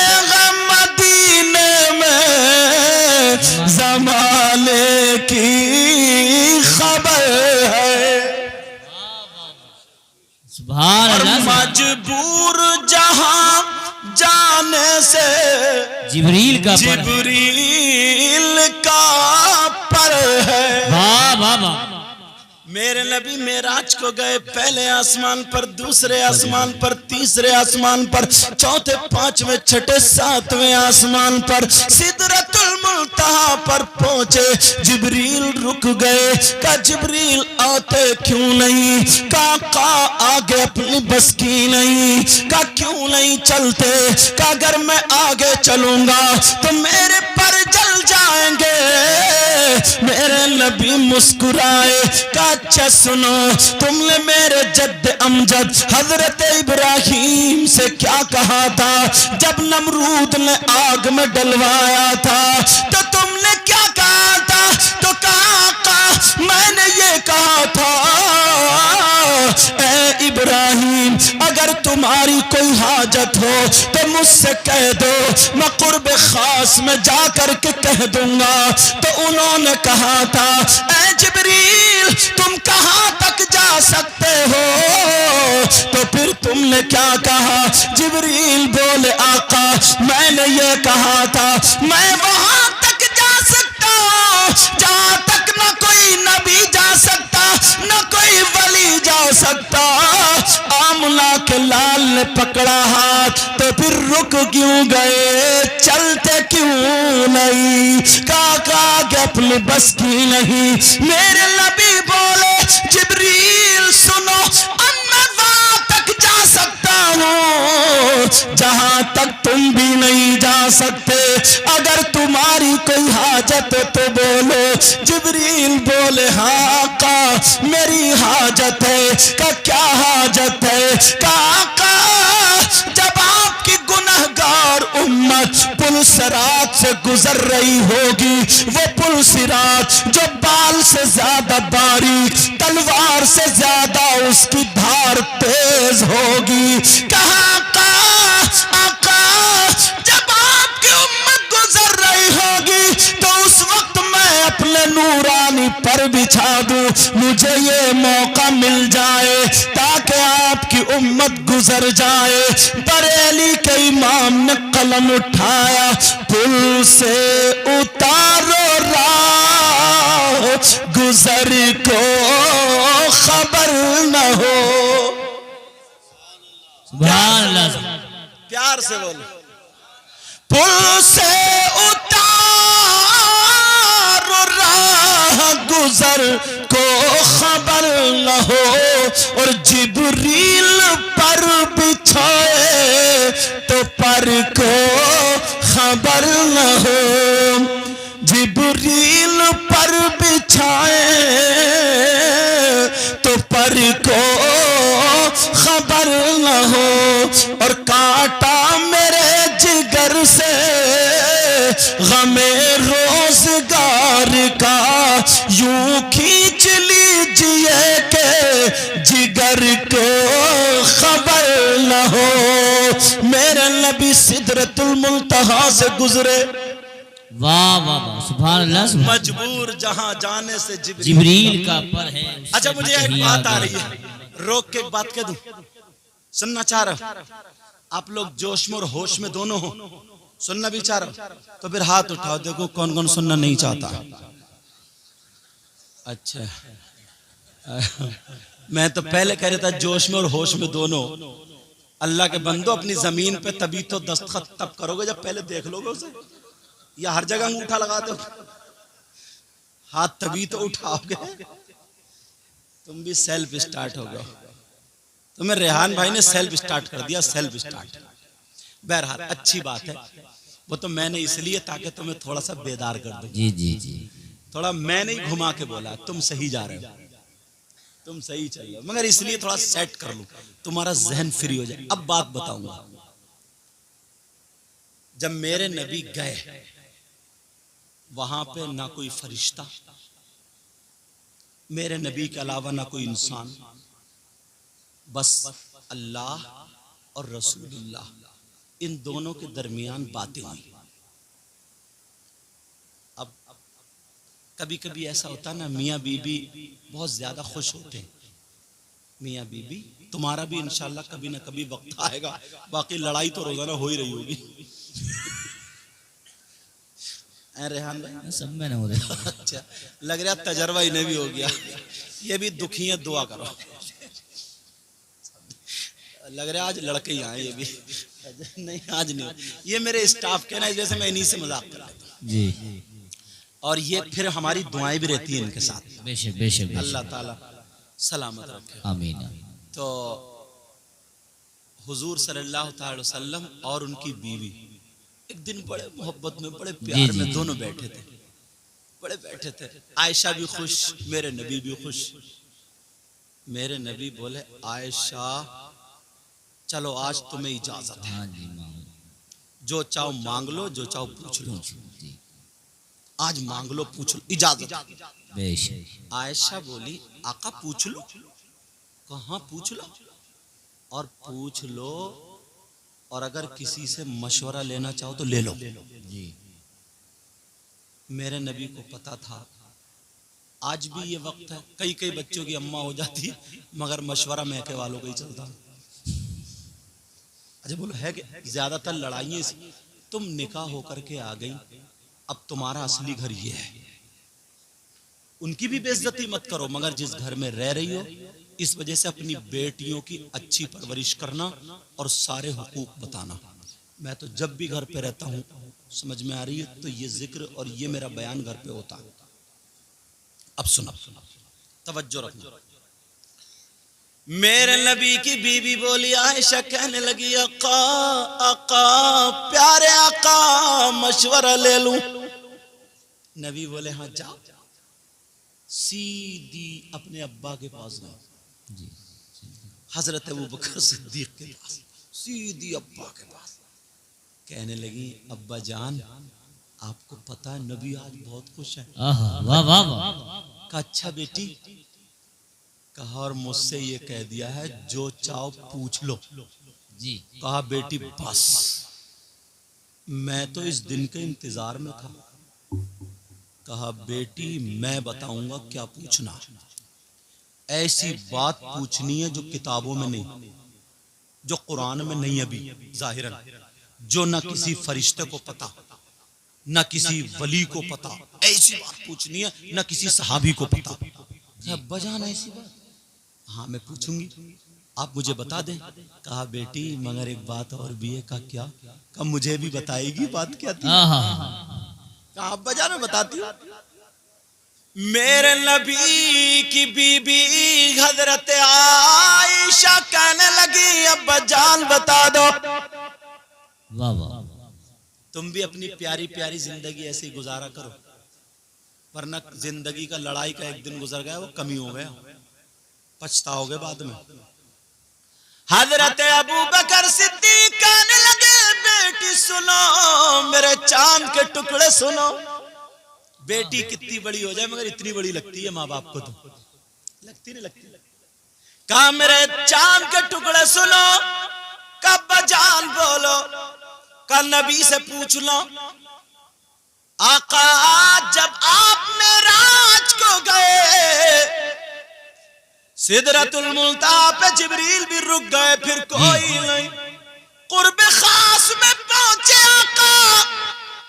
मदीने में जमाने की खबर है। सुभान अल्लाह। मजबूर जहां जाने से जिब्रील का पर है। वाह वाह वाह। मेरे नबी मेराज को गए, पहले आसमान पर, दूसरे आसमान पर, तीसरे आसमान पर, चौथे पांचवें छठे सातवें आसमान पर सिदरतुल मुंतहा पर पहुंचे। जिब्रील रुक गए। का जिब्रील आते क्यों नहीं? का आगे अपनी बस की नहीं। का क्यों नहीं चलते? का अगर मैं आगे चलूंगा तो मेरे पर जल जाएंगे। मेरे नबी मुस्कुराए। का अच्छा सुनो, तुमने मेरे जद्द अमजद हजरत इब्राहिम से क्या कहा था जब नमरूद ने आग में डलवाया था? तो तुमने क्या कहा था? तो कहा मैंने ये कहा था ए इब्राहिम अगर तुम्हारी कोई हाजत हो तो मुझसे कह दो, मैं कुर्ब खास में जा करके कह दूंगा। तो उन्होंने कहा था ए जिब्रील तुम कहां तक जा सकते हो? तो फिर तुमने क्या कहा? जिब्रील बोले आका मैंने ये कहा था मैं वहां तक जा सकता हूं जहां तक न कोई नबी जा सकता न कोई वली जा सकता। आमना के लाल ने पकड़ा हाथ, तो फिर रुक क्यों गए? चलते क्यों नहीं? काका के अपनी बस की नहीं। मेरे नबी बोले जिब्रील सुनो, मैं वहां तक जा सकता हूं जहां तक तुम भी नहीं जा सकते। अगर तुम्हारी कोई हाजत हो तो बोलो। जिब्रील बोले हाँ का मेरी हाजत है। का क्या हाजत है? का जब आपकी गुनहगार उम्मत पुल सिरात से गुजर रही होगी, वो पुल सिरात जो बाल से ज्यादा बारीक, तलवार से ज्यादा उसकी धार तेज होगी। कहा का आका जब आपकी उम्मत गुजर रही होगी तो उस वक्त गुजर जाए। बरेली के इमाम ने कलम उठाया, पुल से उतारो राह, गुजर को खबर न हो। सुभान अल्लाह। प्यार से बोलो, पुल से उतारो राह, गुजर को खबर न हो। और जिब्रील पर बिछाए तो पर को खबर न हो। जिब्रील पर बिछाए तो पर को खबर न हो। और कांटा मेरे जिगर से गमे रोजगार का यूं खींच लीजिए के जिगर को खबर न हो। मेरे नबी सिदरतुल मुंतहा से गुजरे। वाह वाह वाह, सुभान अल्लाह, सुभान अल्लाह। मजबूर जहां जाने से जिब्रील का पर है। अच्छा मुझे एक बात आ रही है, रोक के एक बात कह दूं, सुनना चाह रहा हूं। आप लोग जोश में और होश में दोनों हो, सुनना भी चाह रहा हो तो फिर हाथ उठाओ, देखो कौन कौन सुनना नहीं चाहता। अच्छा मैं तो पहले कह रहा था जोश में और होश में दोनों। अल्लाह के बंदो, अपनी जमीन पे तभी तो दस्तखत तब करोगे जब पहले देख लोगे उसे, या हर जगह अंगूठा लगा दो। हाथ तभी तो उठाओगे, तुम भी सेल्फ स्टार्ट हो गए। तुम्हें रेहान भाई ने सेल्फ स्टार्ट कर दिया, सेल्फ स्टार्ट। बहरहाल अच्छी बात है, वो तो मैंने इसलिए ताकि तुम्हें थोड़ा सा बेदार कर दूं। जी जी जी। थोड़ा मैंने ही घुमा के बोला, तुम सही जा रहे हो, तुम सही चल रहे हो, मगर इसलिए थोड़ा सेट कर लूं, तुम्हारा जहन फ्री हो जाए। अब बात बताऊंगा। जब मेरे नबी गए वहां पे ना कोई फरिश्ता, मेरे नबी के अलावा ना कोई इंसान, बस अल्लाह और रसूलुल्लाह, इन दोनों के दरमियान बातें हुई। अब कभी कभी ऐसा होता ना, मियाँ बीबी बहुत ज्यादा खुश होते हैं। मियाँ बीबी, तुम्हारा भी इंशाल्लाह कभी ना कभी वक्त आएगा, बाकी लड़ाई तो रोजाना हो ही रही होगी। रेहान भाई सब में ना हो रहे। अच्छा लग रहा तजर्बा इन्हें भी हो गया। ये भी दुखी है, दुआ करो। लग रहा आज लड़के ही आए ये भी। नहीं आज नहीं, ये मेरे स्टाफ के ना, इस वजह से मैं इन्हीं से मजाक कर रहा था जी। और ये फिर हमारी दुआएं भी रहती हैं इनके साथ। बेशक बेशक, अल्लाह ताला सलामत रखे। आमीन। तो हुजूर सल्लल्लाहु अलैहि वसल्लम और उनकी बीवी एक दिन बड़े मोहब्बत में, बड़े प्यार में दोनों बैठे थे, बड़े बैठे थे। आयशा भी खुश, मेरे नबी भी खुश। मेरे नबी बोले, आयशा चलो आज तुम्हें इजाजत है, हाँ जी, मांग जो चाहो मांग लो, जो चाहो पूछ लो। आज मांग लो, पूछ लो, इजाजत। बेशक। आयशा बोली, आका पूछ लो। कहाँ पूछ लो? और पूछ लो, और अगर किसी से मशवरा लेना चाहो तो ले लो। जी। मेरे नबी को पता था आज भी ये वक्त है, कई कई बच्चों की अम्मा हो जाती मगर मशवरा मैके वालों का ही चलता। अच्छा बोलो है कि ज्यादातर लड़ाइयाँ, तुम निकाह होकर के आ गई, अब तुम्हारा असली घर ये है। उनकी भी बेइज्जती मत करो, मगर जिस घर में रह रही हो इस वजह से अपनी बेटियों की अच्छी परवरिश करना और सारे हुकूक बताना। मैं तो जब भी घर पे रहता हूँ, समझ में आ रही है, तो ये जिक्र और ये मेरा बयान घर पे होता है। अब सुना, तवज्जो रखना। मेरे नबी की बीवी बोली, आयशा कहने लगी, आका आका प्यारे आका मशवरा ले लूं? नबी बोले, हाँ जाओ। सीधी अपने अब्बा के पास गए, हजरत अबू बकर सिद्दीक के पास, सीधी अब्बा के पास। कहने लगी, अब्बा जान आपको पता है नबी आज बहुत खुश है। वाह वाह वाह। कहा अच्छा बेटी, कहा और मुझसे ये कह दिया है जो चाहो पूछ लो। जी। कहा बेटी बस, मैं तो इस दिन के इंतजार में था। कहा बेटी मैं बताऊंगा क्या पूछना, ऐसी बात पूछनी है जो किताबों में नहीं। जो कुरान में नहीं अभी जाहिरन, जो ना किसी फरिश्ते को पता, ना किसी वली को पता। ऐसी बात पूछनी है, ना किसी सहाबी को पता। अब्बा जान ऐसी बात? हाँ मैं पूछूंगी, आप मुझे बता दें। कहा बेटी मगर एक बात और भी है। कहा क्या? कहा मुझे भी बताएगी बात क्या थी? कहा अब्बा जान मैं बताती हूँ। मेरे नबी की बीबी हजरत आयशा कहने लगी अब्बा जान बता दो। वाह वाह। तुम भी अपनी प्यारी प्यारी जिंदगी ऐसे ही गुजारा करो, वरना जिंदगी का लड़ाई का एक दिन गुजर गया वो कमी हो गया, पछताओगे बाद में। हजरत अबू बकर सिद्दीक कहने लगे बेटी सुनो, मेरे चांद के टुकड़े सुनो। बेटी कितनी बड़ी हो जाए मगर इतनी बड़ी लगती है माँ बाप को, तो लगती नहीं लगती। कहा मेरे चांद के टुकड़े सुनो। कब जान बोलो। कल नबी से पूछ लो। आका जब आप मेराज को गए, सिदरतुल मुंतहा पे जिब्रील भी रुक गए, फिर कोई नहीं। कुर्ब खास में पहुंचे आका,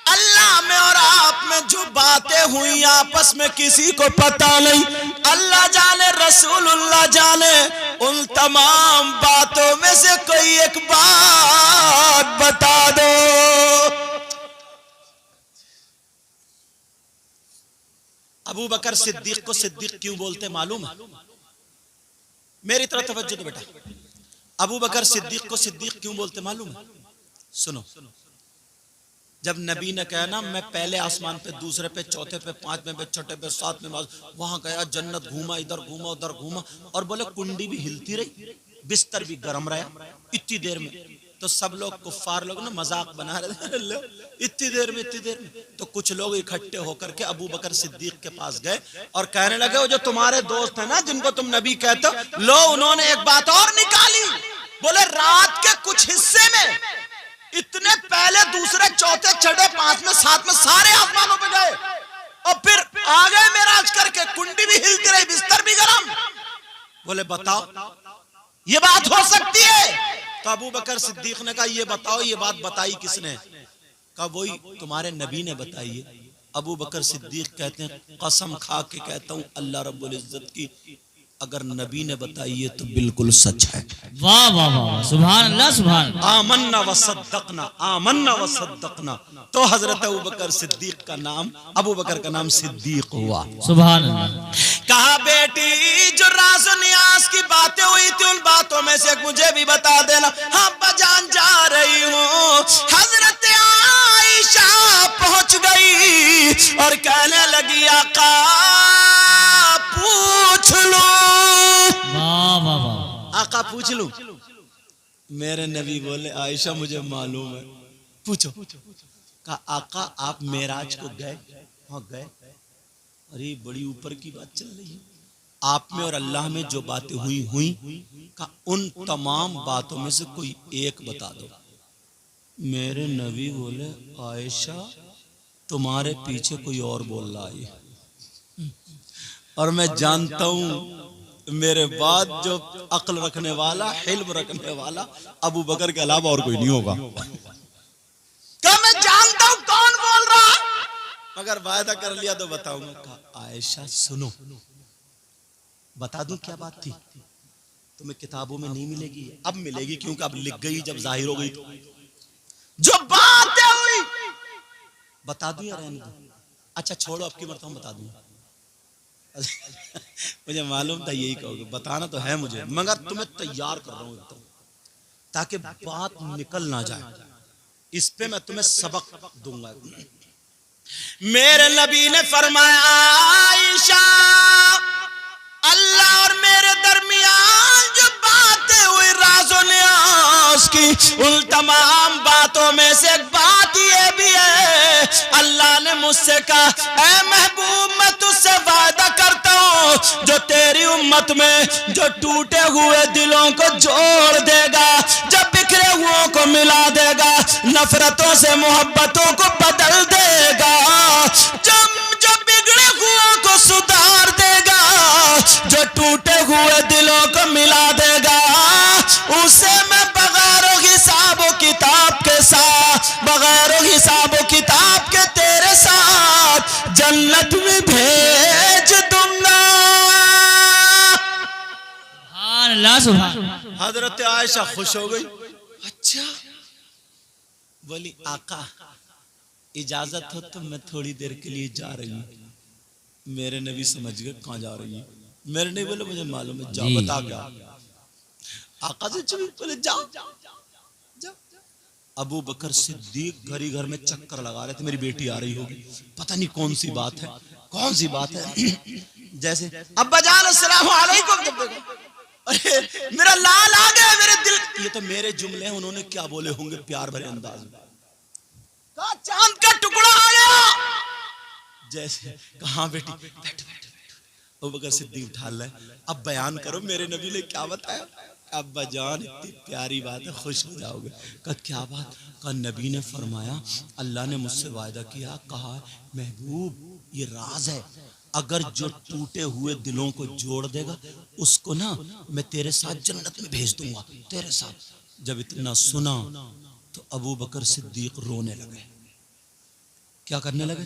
अल्लाह में और आप में जो बातें हुई आपस में किसी को पता नहीं। अल्लाह जाने रसूलुल्लाह जाने, उन तमाम बातों में से कोई एक बात बता दो। अबू बकर सिद्दीक को सिद्दीक क्यों बोलते मालूम है? मेरी तरफ तवज्जो दो बेटा। अबू बकर सिद्दीक को सिद्दीक क्यों बोलते मालूम है? सुनो, जब नबी ने कहा ना मैं पहले आसमान पे, दूसरे पे, चौथे पे, पांचवें पे, छठे पे, सातवें पे, वहां गया, जन्नत घूमा, इधर घूमा उधर घूमा, और बोले कुंडी भी हिलती रही, बिस्तर भी गर्म रहा इतनी देर में। तो सब लोग कुफ्फार लोग ना मजाक बना रहे थे, इतनी देर में। तो कुछ लोग इकट्ठे होकर के अबू बकर सिद्दीक के पास गए और कहने लगे वो जो तुम्हारे दोस्त है ना जिनको तुम नबी कहते हो, लो उन्होंने एक बात और निकाली। बोले रात के कुछ हिस्से में इतने पहले, दूसरे, चौथे, छठे, पांचवें, सातवें सारे आसमानों पे गए और फिर आ गए मेराज करके, कुंडी भी हिलती रही, बिस्तर भी गरम। बोले बताओ ये बात हो सकती है? तो अबू बकर सिद्दीक ने कहा ये बताओ ये बात बताई किसने? कहा वही तुम्हारे नबी ने बताई है। अबू बकर सिद्दीक कहते हैं कसम खा के कहता हूं अल्लाह रब्बुल इज्जत की, अगर नबी ने बताई है तो बिल्कुल सच है। वाह वाह वाह, सुभान अल्लाह सुभान। आमन्ना व सद्दकना, आमन्ना व सद्दकना। तो हजरत अबू बकर सिद्दीक का नाम, अबू बकर का नाम सिद्दीक हुआ। सुभान अल्लाह। कहा बेटी जो राज नियाज की बातें हुई थी उन बातों में से मुझे भी बता देना। हाँ बजान जा रही हूँ। हजरत आयशा पहुंच गई और कहने लगी आका पूछ लो। वाह वाह वाह। आका पूछ लूं? मेरे नबी बोले आयशा मुझे मालूम है, पूछो। कहा आका आप मेराज को गए? हाँ गए। अरे बड़ी ऊपर की बात चल रही है। आप में और अल्लाह में जो बातें हुई का उन तमाम बातों में से कोई एक बता दो। मेरे नबी बोले आयशा तुम्हारे पीछे कोई और बोल रहा है, और मैं जानता हूं मेरे बाद जो अक्ल रखने वाला, हिल्म रखने वाला अबू बकर के अलावा और कोई नहीं होगा। क्या मैं जानता हूं कौन बोल रहा, मगर वायदा कर लिया तो बताऊंगा। कहा आयशा सुनो, बता दूं क्या बात थी? तुम्हें किताबों में नहीं मिलेगी, अब मिलेगी क्योंकि अब लिख गई, जब जाहिर हो गई तो जो बातें हुई बता दूं या रहने दूं? अच्छा छोड़ो, अब की मरतबा बता दूं। मुझे मालूम था यही कहोगे, बताना तो है मुझे, मगर तुम्हें तैयार कर रहा हूं एकदम, ताकि बात निकल ना जाए। इस पे मैं तुम्हें सबक दूंगा। मेरे नबी ने फरमाया आयशा अल्लाह और मेरे दरमियान जो बातें हुई राज़ो नियाज़ की, उन तमाम बातों में से एक बात ये भी है, अल्लाह ने मुझसे कहा ऐ महबूब मैं तुझसे वादा करता हूँ जो तेरी उम्मत में जो टूटे हुए दिलों को जोड़ देगा, जब बिखरे हुओं को मिला देगा, नफरतों से मोहब्बतों को बदल देगा, जो बिगड़े हुओं को सुधार देगा, जो टूटे हुए दिलों को मिला देगा, उसे मैं जन्नत में भेज दूंगा। सुभान अल्लाह सुभान। हजरत आयशा खुश हो गई। अच्छा, बोली आका इजाजत हो तो मैं थोड़ी देर के लिए जा रही हूँ। मेरे नबी समझ गए कहाँ जा रही है। मेरे नहीं बोले मुझे मालूम है, जाओ जी। बता क्या। आका से चुप बोले जाओ जाओ। अबू बकर सिद्दीक घर ही घर में चक्कर लगा रहे थे, मेरी बेटी आ रही होगी, पता नहीं कौन सी बात है, कौन सी बात है। जैसे अब्बा जान अस्सलाम वालेकुम, जब देखो अरे मेरा लाल आ गया मेरे दिल। ये तो मेरे जुमले हैं, उन्होंने क्या बोले होंगे प्यार भरे अंदाज में। कहा चांद का टुकड़ा आ गया। जैसे कहा बेटी बैठ बैठ बैठ। अबू बकर सिद्दीक उठा ले, अब बयान करो मेरे नबी ने क्या बताया। अब्बा जान इतनी प्यारी बात है, खुश हो जाओगे। कहा क्या बात। कहा नबी ने फरमाया अल्लाह ने मुझसे वायदा किया, कहा महबूब ये राज है, अगर जो टूटे हुए दिलों को जोड़ देगा उसको ना मैं तेरे साथ जन्नत में भेज दूंगा, तेरे साथ। जब इतना सुना तो अबू बकर सिद्दीक रोने लगे। क्या करने लगे?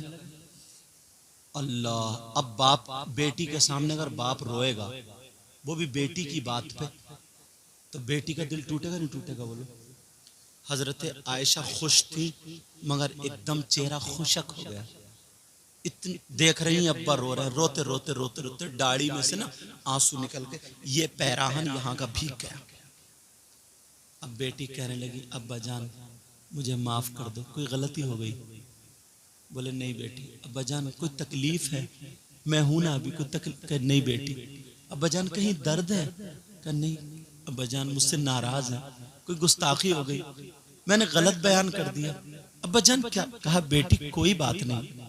अल्लाह, अब बाप बेटी के सामने अगर बाप रोएगा, वो भी बेटी की बात पे, तो बेटी का दिल टूटेगा नहीं टूटेगा बोलो। हजरत आयशा खुश थी मगर एकदम चेहरा खुशक हो गया। इतनी देख रही हैं अब्बा रो रहे हैं, रोते रोते रोते रोते दाढ़ी में से ना आंसू निकल के ये पैराहन यहाँ का भीग गया। अब बेटी कहने लगी अब्बा जान मुझे माफ कर दो, कोई गलती हो गई। बोले नहीं बेटी। अब्बा जान कोई तकलीफ है? मैं हूं ना अभी, कोई तकलीफ? नहीं बेटी। अब्बा जान कहीं दर्द है? कहा नहीं। अब्बा जान मुझसे नाराज है, कोई गुस्ताखी हो गई, मैंने गलत बयान कर दिया। अब्बा जान क्या? कहा बेटी कोई बात नहीं।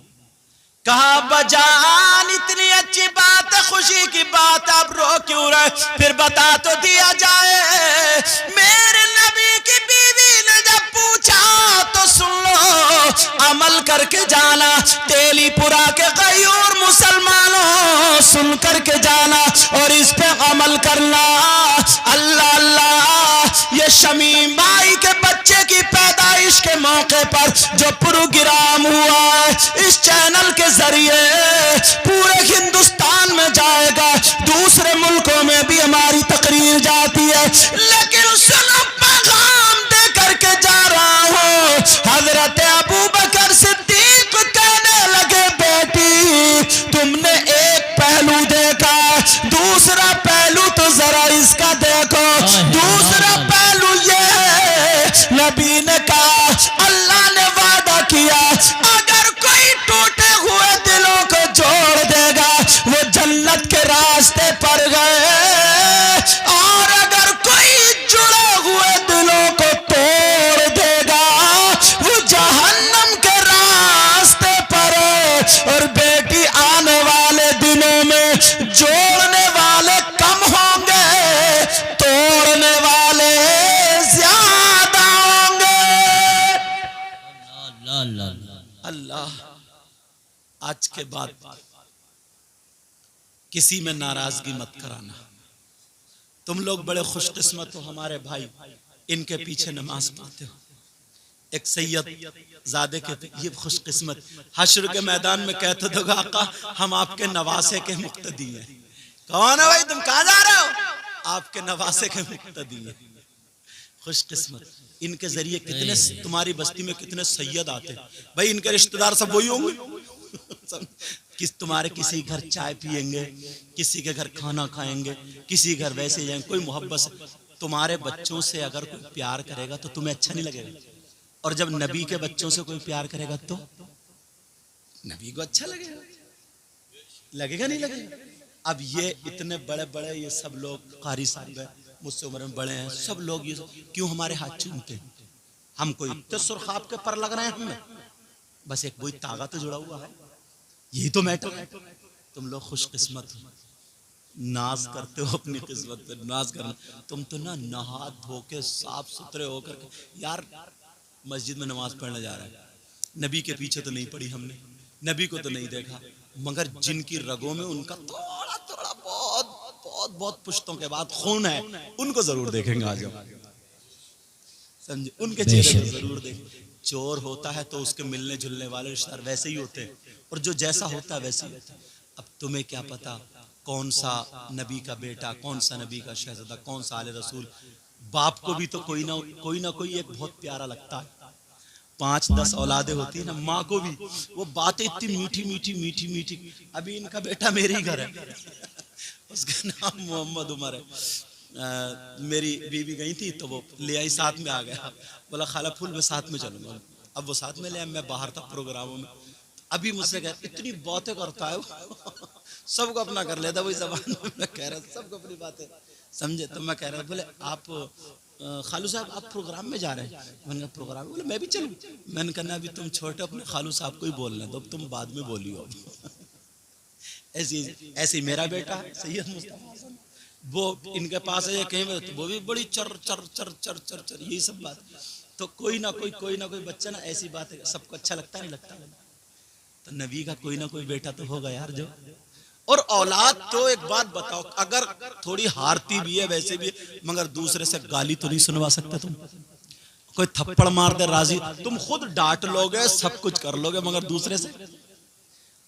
कहा अब्बा जान इतनी अच्छी बात है, खुशी की बात, आप रो क्यों रहे? फिर बता तो दिया जाए। मेरे नबी की बीवी ने जब पूछा तो सुन लो, अमल करके जाना। तेलीपुरा के गयूर मुसलमानों सुन करके जाना और इस पे अमल करना। अल्लाह अल्लाह, ये शमीम भाई के बच्चे की पैदाइश के मौके पर जो प्रोग्राम हुआ है इस चैनल के जरिए पूरे हिंदुस्तान में जाएगा, दूसरे मुल्कों में भी हमारी तकरीर जाती है। लेकिन सुनो पैगाम दे करके जा रहा हूँ। हजरत अबू बकर सिद्दीक कहने लगे बेटी तुमने एक पहलू देखा, दूसरा पहलू तो जरा इसका देखो। दूसरा पहलू ये है, नबी ने कहा अल्लाह ने वादा किया अगर कोई टूटे हुए दिलों को जोड़ देगा वो जन्नत के रास्ते पर गए, और अगर कोई जुड़े हुए दिलों को तोड़ देगा वो जहन्नम के रास्ते पर है। और बेटी आने वाले दिनों में जोड़ने वाले कम होंगे, तोड़ने वाले ज्यादा होंगे। अल्लाह, आज के बाद किसी में नाराजगी मत कराना। तुम लोग बड़े खुशकिस्मत हो, हमारे भाई इनके पीछे नमाज पढ़ते हो। एक सैयद ज़ादे के ये खुशकिस्मत हश्र के मैदान में कहते थे आका हम आपके नवासे के मुक्तदी हैं। कौन है भाई, तुम कहाँ जा रहे हो? आपके नवासे के मुक्तदी हैं। खुशकिस्मत, इनके जरिए कितने तुम्हारी बस्ती में कितने सैयद आते भाई, इनके रिश्तेदार सब वही होंगे। तुम्हारे किसी घर चाय पियेंगे, किसी के घर खाना खाएंगे, किसी घर वैसे जाएंगे, कोई मोहब्बत से। तुम्हारे बच्चों से अगर कोई प्यार करेगा तो तुम्हें अच्छा नहीं लगेगा, और जब नबी के बच्चों से कोई प्यार करेगा तो नबी को अच्छा लगेगा, लगेगा नहीं लगेगा? अब ये इतने बड़े बड़े ये सब लोग कारी साहब हैं, मुझसे उम्र में बड़े हैं, सब लोग ये क्यों हमारे हाथ चूमते हैं? हम कोई इतने सुरखाब के पर लग रहे हैं हमें? बस एक वही तागा तो जुड़ा हुआ है, यही तो मैटर है। तुम लोग खुशकिस्मत हो, नाज करते हो अपनी किस्मत पे, नाज करना। तुम तो ना नहा धो के साफ सुथरे होकर के यार मस्जिद में नमाज पढ़ने जा रहा है, नबी के पीछे तो नहीं पड़ी हमने, नबी को तो नहीं देखा, मगर जिनकी रगों में उनका थोड़ा थोड़ा बहुत बहुत बहुत पुश्तों के बाद खून है, उनको जरूर देखेंगे आज हम, समझे? उनके चेहरे को जरूर देखें। चोर होता है तो उसके मिलने जुलने वाले रिश्तेदार वैसे ही होते हैं, और जो जैसा होता है वैसे ही होता है। अब तुम्हें क्या पता कौन सा नबी का बेटा, कौन सा नबी का शहजादा, कौन सा आले रसूल। बाप को भी तो कोई ना कोई एक बहुत प्यारा लगता है। 5-10 औलादे होती है ना, माँ को भी वो बातें इतनी मीठी मीठी मीठी मीठी। अभी इनका बेटा मेरे ही घर है उसका नाम मोहम्मद उमर है। मेरी बीवी गई थी तो वो ले आई, साथ में आ गया, बोला खाला फूल मैं साथ में चलूंगा। अब वो साथ में ले आया, मैं बाहर था प्रोग्रामों में। अभी मुझसे कह इतनी बातें करता है वो सबको अपना कर लेता वही जबान में। मैं कह रहा सबको अपनी बातें समझे। तो मैं कह रहा बोले आप खालू साहब आप प्रोग्राम में जा रहे हैं? मैंने कहा प्रोग्राम में। बोले मैं भी चलूं? मैंने कहा अभी तुम छोटे, अपने खालू साहब को ही बोलना है, तो तुम बाद में बोलियो। ऐसी मेरा बेटा है सैयद मुस्तफा हसन, वो इनके पास है कहीं तो वो भी बड़ी चर चर चर चर चर चर यही सब बात। तो कोई ना कोई बच्चा ना ऐसी बात है, सबको अच्छा लगता नहीं लगता। तो नबी का कोई ना कोई बेटा तो होगा यार जो। और औलाद तो एक बात बताओ, अगर थोड़ी हारती भी है वैसे भी है, मगर दूसरे से गाली तो नहीं सुनवा सकते तुम। कोई थप्पड़ मार दे राजी, तुम खुद डांट लोगे, सब कुछ कर लोगे, मगर दूसरे से।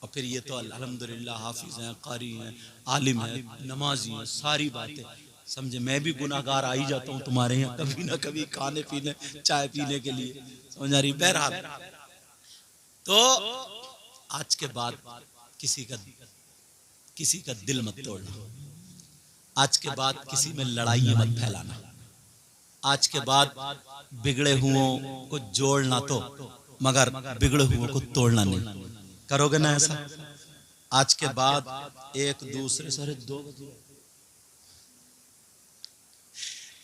और फिर ये तो अल्हम्दुलिल्लाह हाफिज हैं, कारी हैं, आलिम हैं, नमाजी हैं, सारी बातें समझे। मैं भी गुनाहगार आ ही जाता हूँ तुम्हारे यहाँ कभी ना कभी, खाने पीने चाय पीने के लिए, समझ आ रही। बहरहाल तो आज के बाद किसी का दिल मत तोड़ना, आज के बाद किसी में लड़ाई मत फैलाना, आज के बाद बिगड़े हुओं को जोड़ना तो, मगर बिगड़े हुओं को तोड़ना नहीं। करोगे ना ऐसा? आज के बाद एक दूसरे से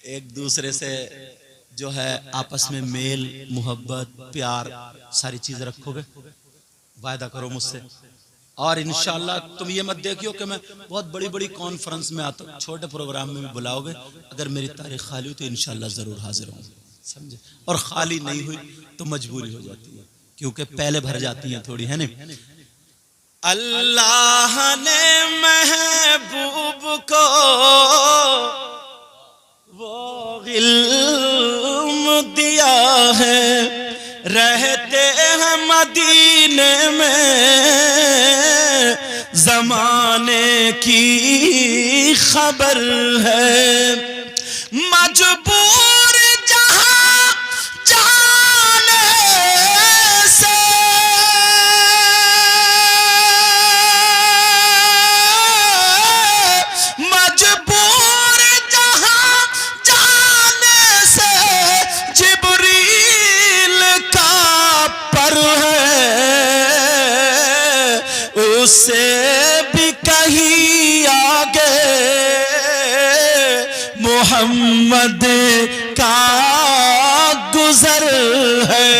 एक दूसरे से जो है आपस में मेल मोहब्बत प्यार सारी चीजें रखोगे? वायदा करो मुझसे। और इंशाल्लाह तुम ये मत देखियो कि मैं बहुत बड़ी बड़ी कॉन्फ्रेंस में आता हूँ, छोटे प्रोग्राम में भी बुलाओगे, अगर मेरी तारीख खाली हुई तो इंशाल्लाह जरूर हाजिर हूँ, समझे। और खाली नहीं हुई तो मजबूरी हो जाती है, क्योंकि पहले भर जाती हैं थोड़ी, है नहीं। अल्लाह ने महबूब को वो इल्म दिया है, रहते हैं मदीने में, जमाने की खबर है, मजबूर जहां जाने से, मजबूर जहां जाने से, जिब्रील का पर है, उससे भी कहीं आगे मोहम्मद का गुजर है,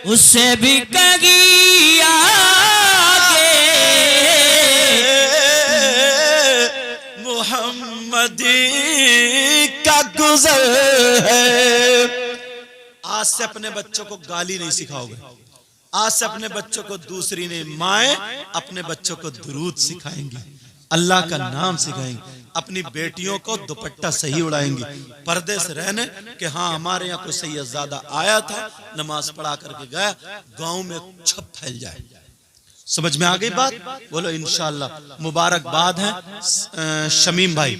उससे भी कहीं आगे मोहम्मद का गुजर है। आज से अपने बच्चों को गाली नहीं सिखाओगे, आज से अपने बच्चों को दूसरी नहीं, माएं अपने बच्चों को दुरूद सिखाएंगी, अल्लाह का नाम सिखाएंगी, अपनी बेटियों को दुपट्टा सही उड़ाएंगी, पर्दे से रहने कि हाँ हमारे यहाँ कोई सैयदजादा आया था, नमाज पढ़ा करके गया, गांव में छप फैल जाए। समझ में आ गई बात? बोलो इंशाअल्लाह। मुबारकबाद है शमीम भाई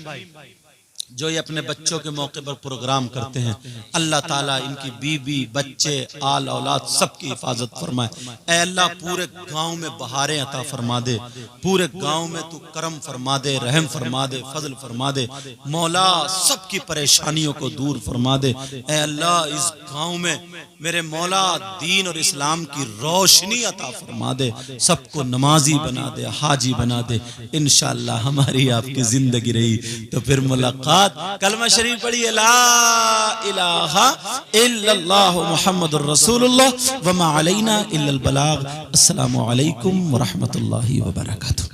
जो ये अपने बच्चों के मौके पर प्रोग्राम करते हैं। अल्लाह ताला इनकी बीवी बच्चे आल औलाद सबकी हिफाजत फरमाए। ऐ अल्लाह पूरे गांव में बहारें अता फरमा दे, पूरे गांव में तू करम फरमा दे, रहम फरमा दे, फजल फरमा दे। मौला सबकी परेशानियों को दूर फरमा दे। ऐ अल्लाह इस गांव में मेरे मौला दीन और इस्लाम की रोशनी अता फरमा दे, सबको नमाजी बना दे, हाजी बना दे। इंशाअल्लाह हमारी आपकी जिंदगी रही तो फिर मुलाकात। कलमा शरीफ पढ़िए, ला इलाहा इल्लल्लाह मुहम्मदुर रसूलुल्लाह व मा अलैना इल्लल बलाग। अस्सलामु अलैकुम व रहमतुल्लाहि व बरकातुहू।